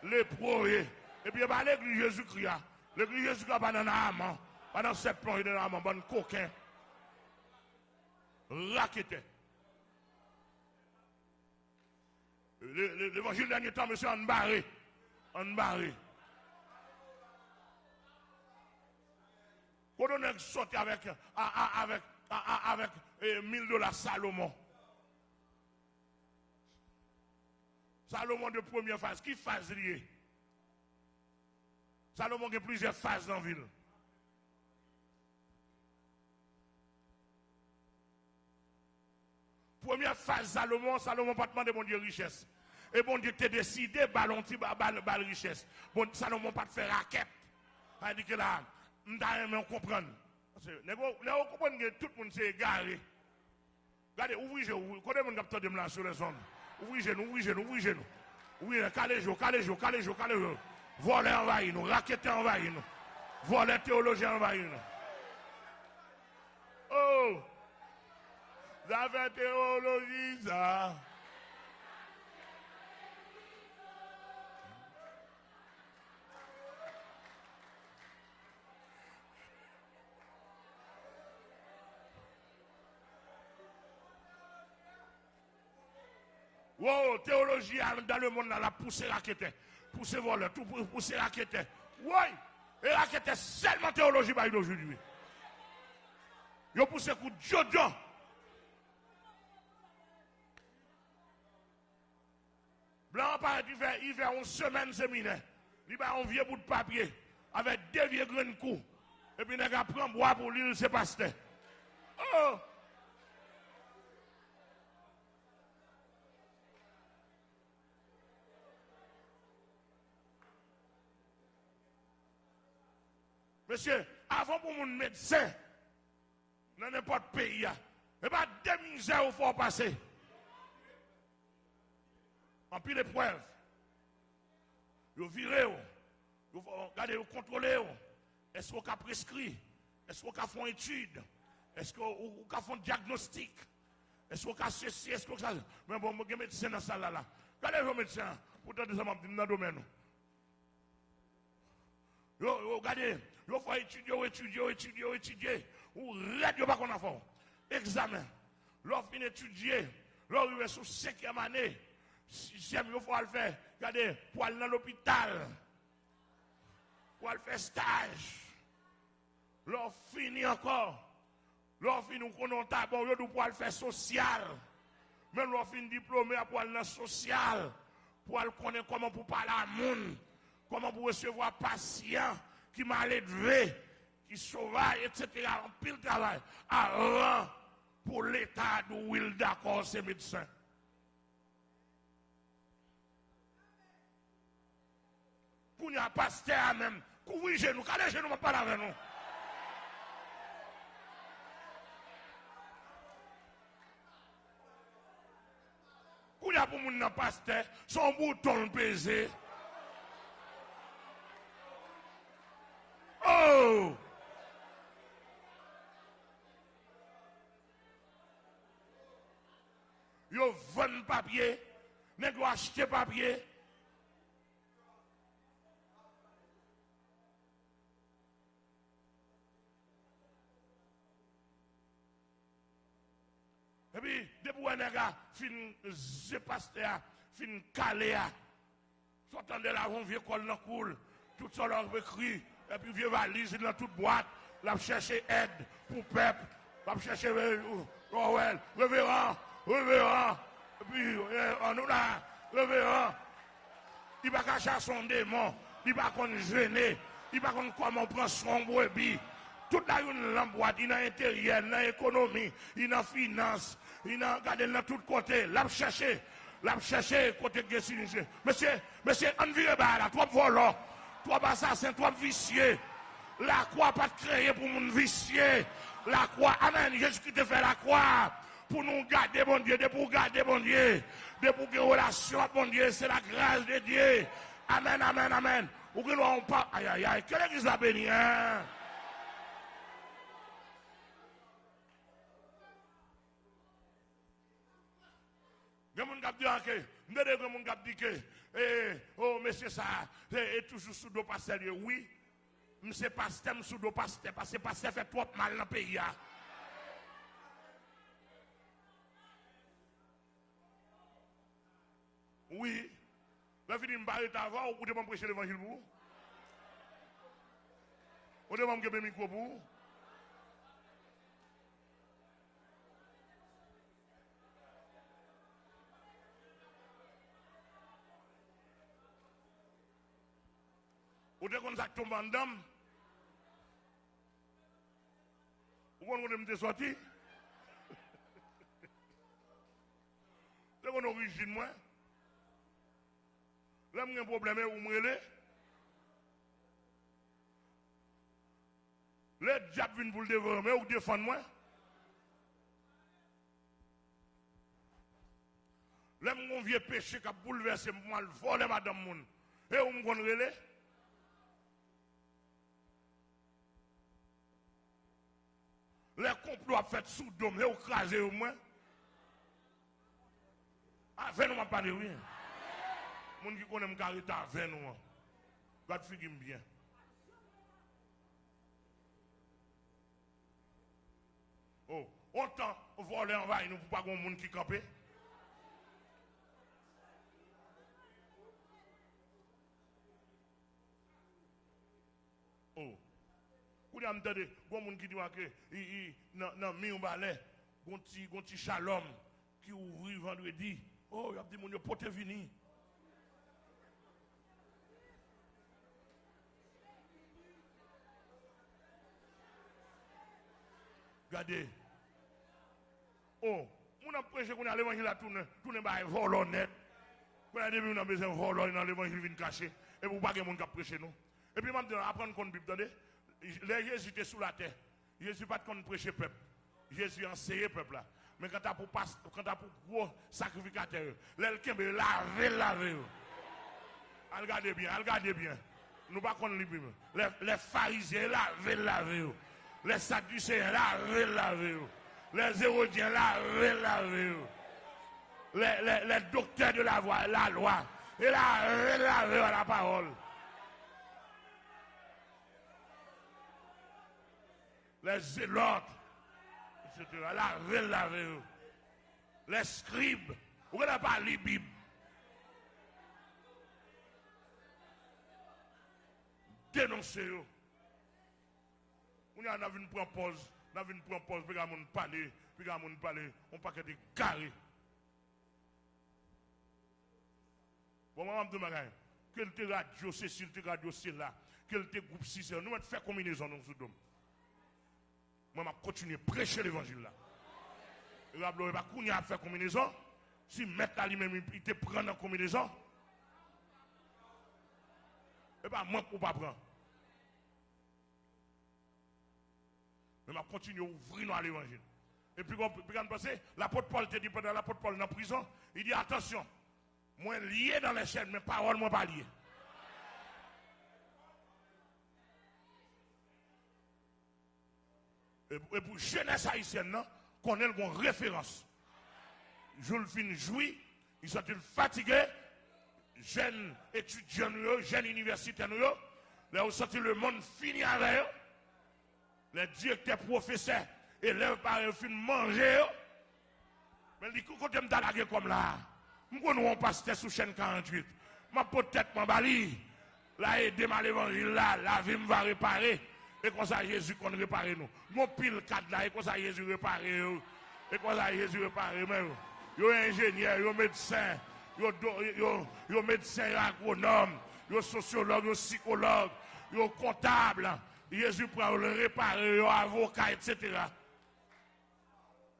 Les pro, et puis bah, l'église Jésus-Christ, l'église Jésus-Christ pas dans Naaman, pas dans cette plongée de Naaman, bon coquin. Raquette. L'évangile dernier temps, monsieur, en barré. Quand on est sorti avec $1000 Salomon. Salomon de première phase. Qui phase lié? Salomon a plusieurs phases dans la ville. Première phase, Salomon pas demandé bon Dieu richesse. Et bon Dieu t'a décidé ballon richesse. Bon Salomon pas de faire raquette. Ça dit que là, on comprend. Vous comprenez que tout le monde s'est égaré. Regardez, ouvrez les yeux, quand on capte de là sur les zones. Ouvrez les genoux. Ouvrez, calez les yeux. Voler envahir nous, raqueter envahir nous. Voler théologien envahir nous. Oh! Ça fait théologie, ça. Wow, théologie dans le monde, la poussée raquette, poussée voleur, tout poussée raquette. Oui, et raquette seulement théologie d'aujourd'hui. Ils ont poussé coup de Jojo. Blanc paraît, il fait une semaine séminaire. Il a un vieux bout de papier avec 2 vieux grains coups. Et puis il prend bois pour lire ses pasteurs. Oh! Monsieur, avant pour mon médecin, dans n'importe pays, et pas 2 misères il faut passer. En pile d'épreuves. Vous virez, vous regardez, vous contrôlez. Est-ce qu'on a prescrit? Est-ce qu'on a fait une étude? Est-ce qu'on a fait un diagnostic? Est-ce qu'on a ceci? Est-ce qu'on a ça? Mais bon, je suis médecin dans ça là. Regardez vos médecins. Pourtant, des hommes dans le domaine. Regardez, il faut étudier. Ou raide, pas qu'on a fait. Examen. L'offre fin étudier. L'offre est sous 5e année. 6e, il faut le faire. Regardez, pour aller dans l'hôpital. Pour aller faire stage. L'offre fini encore. L'offre fini, nous connaissons d'abord, pour aller faire social. Même l'offre fini diplômé pour aller dans social. Pour aller connaître comment pour parler à monde. Comment pour recevoir patient qui m'a élevé, qui sauvage, etc. En pile travail. Avant, pour l'État d'où il d'accord ces médecins. Pour n'y a pasteur même, couvrir genoux, quand les genoux ne parlent avec nous. Pour n'y a pour mon pasteur, son bouton pesé. Oh! Yo vend papier, ne doit acheter papier. Et puis, depuis un gars, fin ze pasteur, fin calé, sortant de la vieux col dans cool, tout ça leur écrit, et puis vieux valise dans toute boîte, l'a chercher aide pour peuple, l'a chercher révérend, et puis on nous là, révérend, il va cacher son démon, il va qu'on gêner, il va qu'on comment prendre son brebis. Toute la boîte, il y a l'intérieur, il y a l'économie, il y a la finance, il y a dans tout côté. L'a cherché côté de monsieur, on vire là, toi volant, toi assassin, toi vicieux. La croix pas créée pour nous vicieux. La croix, amen, Jésus-Christ te fait la croix pour nous garder bon Dieu, pour garder bon Dieu, pour que relation avec bon Dieu, c'est la grâce de Dieu. Amen, amen, amen. Ou que l'on parle, aïe, quelle église la bénie, hein? Oh, monsieur, ça, est toujours sous dos pasteur. Oui, monsieur pasteur, sous dos pasteur, parce que pasteur fait trop mal dans le pays. Oui, la vie de m'arrête avant, ou de m'empêcher l'évangile pour vous? Ou de m'empêcher le micro pour vous? Ou de qu'on s'est tombé en dame? Ou qu'on est sorti? De qu'on origine, moi? Là, j'ai un problème, où me relais? Le diable vient pour le dévorer, ou défendre moi? Là, mon vieux péché qui a bouleversé moi, le voler madame moun. Et où me relais? Les complots a fait sous dôme, et écrasé au moins. Avec nous, on pas de rien. Les gens qui connaissent mon caractère avec nous. God figure bien. Oh, autant voler envahir nous pour pas qu'on monde qui campe. Oh. Vous avez entendu, il y a des gens qui disent que dans mi balai, il y a un petit shalom qui ouvre vendredi. Oh, il y a des gens qui peuvent venir. Regardez. Oh, on a prêché qu'on a l'évangile à tourner par vol honnête. Quand on a besoin de vol dans l'évangile vient caché. Et vous ne pouvez pas prêcher nous. Et puis, je vais apprendre qu'on Bible. Attendez. Jésus était sous la terre. Jésus n'a pas de prêcher peuple. Jésus a enseigné peuple là. Mais quand tu as pour gros sacrificateur, quelqu'un veut laver. Regardez bien. Nous ne pouvons pas libre. Les pharisiens laver. Les sadducéens laver. Les hérodiens laver. Les docteurs de la loi. Et laver la parole. les zélotes, etc. Laver, les scribes, vous n'avez pas la Bible. Dénoncez-vous. On a vu prendre pause, on a vu prendre pause, puis on parler, on paquet de carré. Bon, maman me demande, quel te radio, Cécile, te radio, c'est là, quel te groupe 6, nous allons faire combinaison dans ce dôme. Moi, je continue à prêcher l'évangile là. Et là, je ne vais pas faire combinaison. Si mettre lui-même, il te prend en combinaison, et pas moi pour ne pas prendre. Mais je continue à ouvrir à l'évangile. Et puis, quand on pense, l'apôtre Paul te dit, pendant l'apôtre Paul en prison, il dit attention, moi lié dans les chaînes, mais parole, moi pas lié. Et pour jeunesse haïtienne, qu'on ait une référence. Jules fin joui, ils sont fatigués, jeunes étudiants, jeunes universitaires, là où sont le monde fini avec eux. Les directeurs, professeurs, élèves par eux, fin manger. Mais ils disent, quand je me comme là, je connais un pasteur sous chaîne 48. Ma peut-être m'en bali. Là, aider ma l'évangile là, la vie me va réparer. Et comme ça, Jésus qu'on répare nous. Mon pile cadre là, et comme ça, Jésus répare. Et comme ça, Jésus répare. Yo ingénieur, yo médecin, yo médecin, yo agronome, yo sociologue, yo psychologue, yo comptable. Jésus prend le réparer, yo avocat, etc.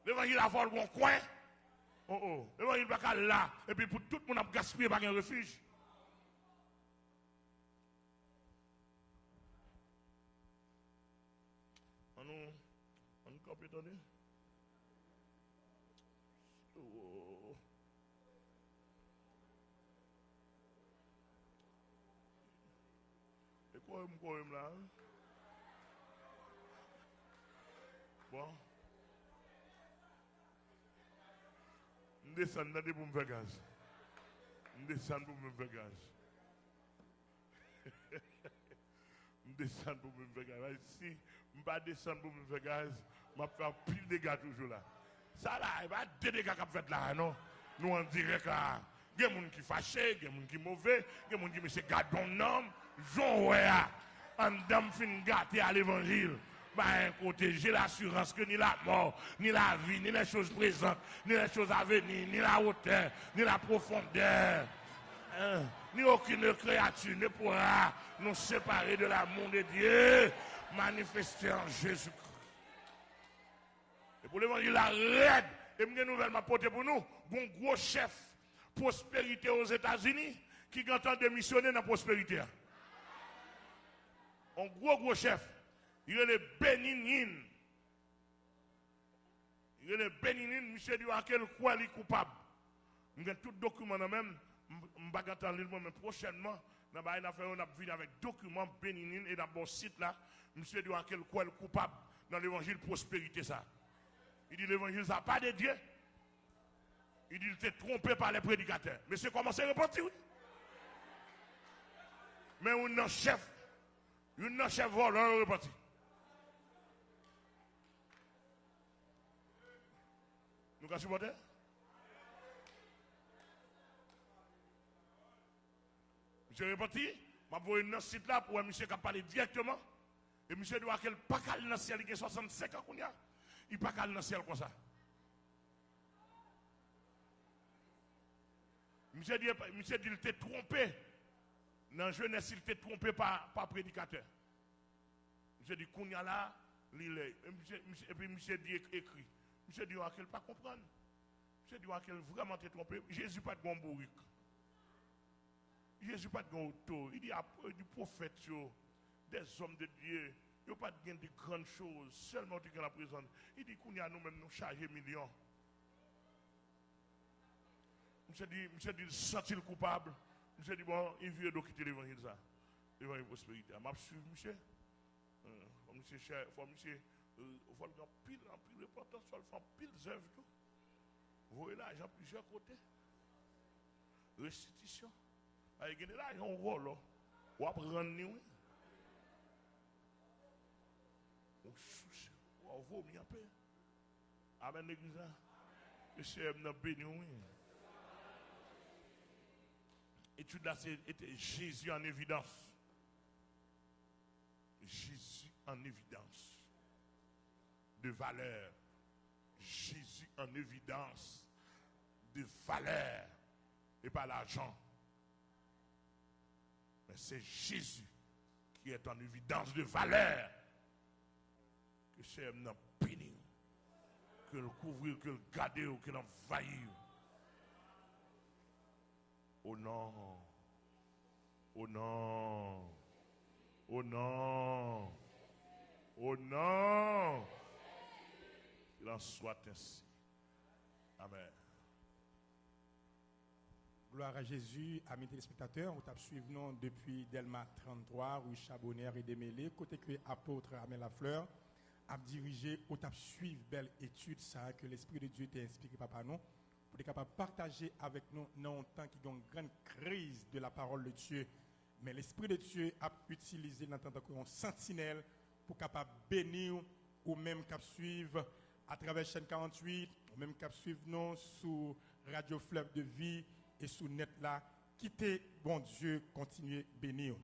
L'évangile a volé mon coin. L'évangile n'est pas là. Et puis pour tout le monde a gaspillé par un refuge. On nous copie, attendez. Et quoi, là? Bon. Je descends pour me faire gaz. Je descends pour me faire gaz. Je descends pour me faire gaz. Si je ne vais pas descendre pour me faire gaz, je vais faire pile de dégâts toujours là. Ça là, il n'y a pas de dégâts qu'on fait là, non? Nous on dirait que il y a des gens qui sont fâchés, il y a des gens qui sont mauvais, il y a des gens qui disent gardons nom, Jean Ouéa, en dame fin gâté à l'évangile. Ben, côté, j'ai l'assurance que ni la mort, ni la vie, ni les choses présentes, ni les choses à venir, ni la hauteur, ni la profondeur, ni aucune créature ne pourra nous séparer de l'amour de Dieu manifesté en Jésus-Christ. Et pour l'évangile, la raide, et une nouvelle m'a porté pour nous, un gros chef prospérité aux États-Unis qui entend démissionner dans la prospérité. Un gros chef. Il est le Béninin. Il est le Béninin, monsieur dit à quel quoi il est coupable. Nous avons tout document même, je ne vais pas attendre mais prochainement, on a vu avec documents Béninin et dans mon site là, monsieur dit à quel quoi il est coupable dans l'évangile prospérité ça. Il dit l'évangile ça pas de Dieu. Il dit il était trompé par les prédicateurs. Mais c'est comment c'est reparti, oui. Mais un chef voleur est reparti. Nous avons supporté? Monsieur est reparti. Je vais voir un site là pour un monsieur qui a parlé directement. Et monsieur doit qu'il pas calme dans le ciel, il a 65 ans. Il pas calme dans le ciel comme ça. Monsieur dit il était trompé. Dans la jeunesse, il était trompé par prédicateur. Monsieur dit Kounia là, et puis monsieur dit écrit. Monsieur dit qu'il pas comprendre. Monsieur dit qu'il vraiment était trompé. Jésus pas de bon bourrique. Jésus pas de bon auto. Il dit après du prophète, des hommes de Dieu. Il n'y a pas de grandes choses. Seulement tu la présente. Il dit Kounia nous-mêmes nous charger millions. Monsieur dit, il sentit le coupable. Monsieur dit, bon, il veut donc quitter l'évangile, ça. L'évangile de prospérité. Je suis suivi, monsieur. Monsieur cher, monsieur, il faut le pile reportage, il faut pile d'œuvres. Vous voyez l'argent à plusieurs côtés. Restitution. Il y a l'argent au rôle. Ou à prendre, oui. On vomit un peu. Amen, l'église. Que c'est un béni. Étude là, c'était Jésus en évidence. Jésus en évidence de valeur. Jésus en évidence de valeur et pas l'argent. Mais c'est Jésus qui est en évidence de valeur. Que c'est un béni. Que le couvrir, que le garder ou que l'envahir. Oh non. Oh non. Oh non. Oh non. Il en soit ainsi. Amen. Gloire à Jésus, amis téléspectateurs, nous suivons depuis Delma 33, rue Chabonnière et Desmêlés, côté que l'apôtre Amel Lafleur a dirigé, ou t'a suivre belle étude ça que l'Esprit de Dieu t'a inspiré papa nous pour être capable de partager avec nous dans un temps qui a une grande crise de la parole de Dieu. Mais l'Esprit de Dieu a utilisé dans tant que sentinelle pour capable bénir ou même cap suivre à travers chaîne 48, ou même cap suivre nous sur Radio Fleuve de Vie et sous net là, quittez bon Dieu, continuez bénir.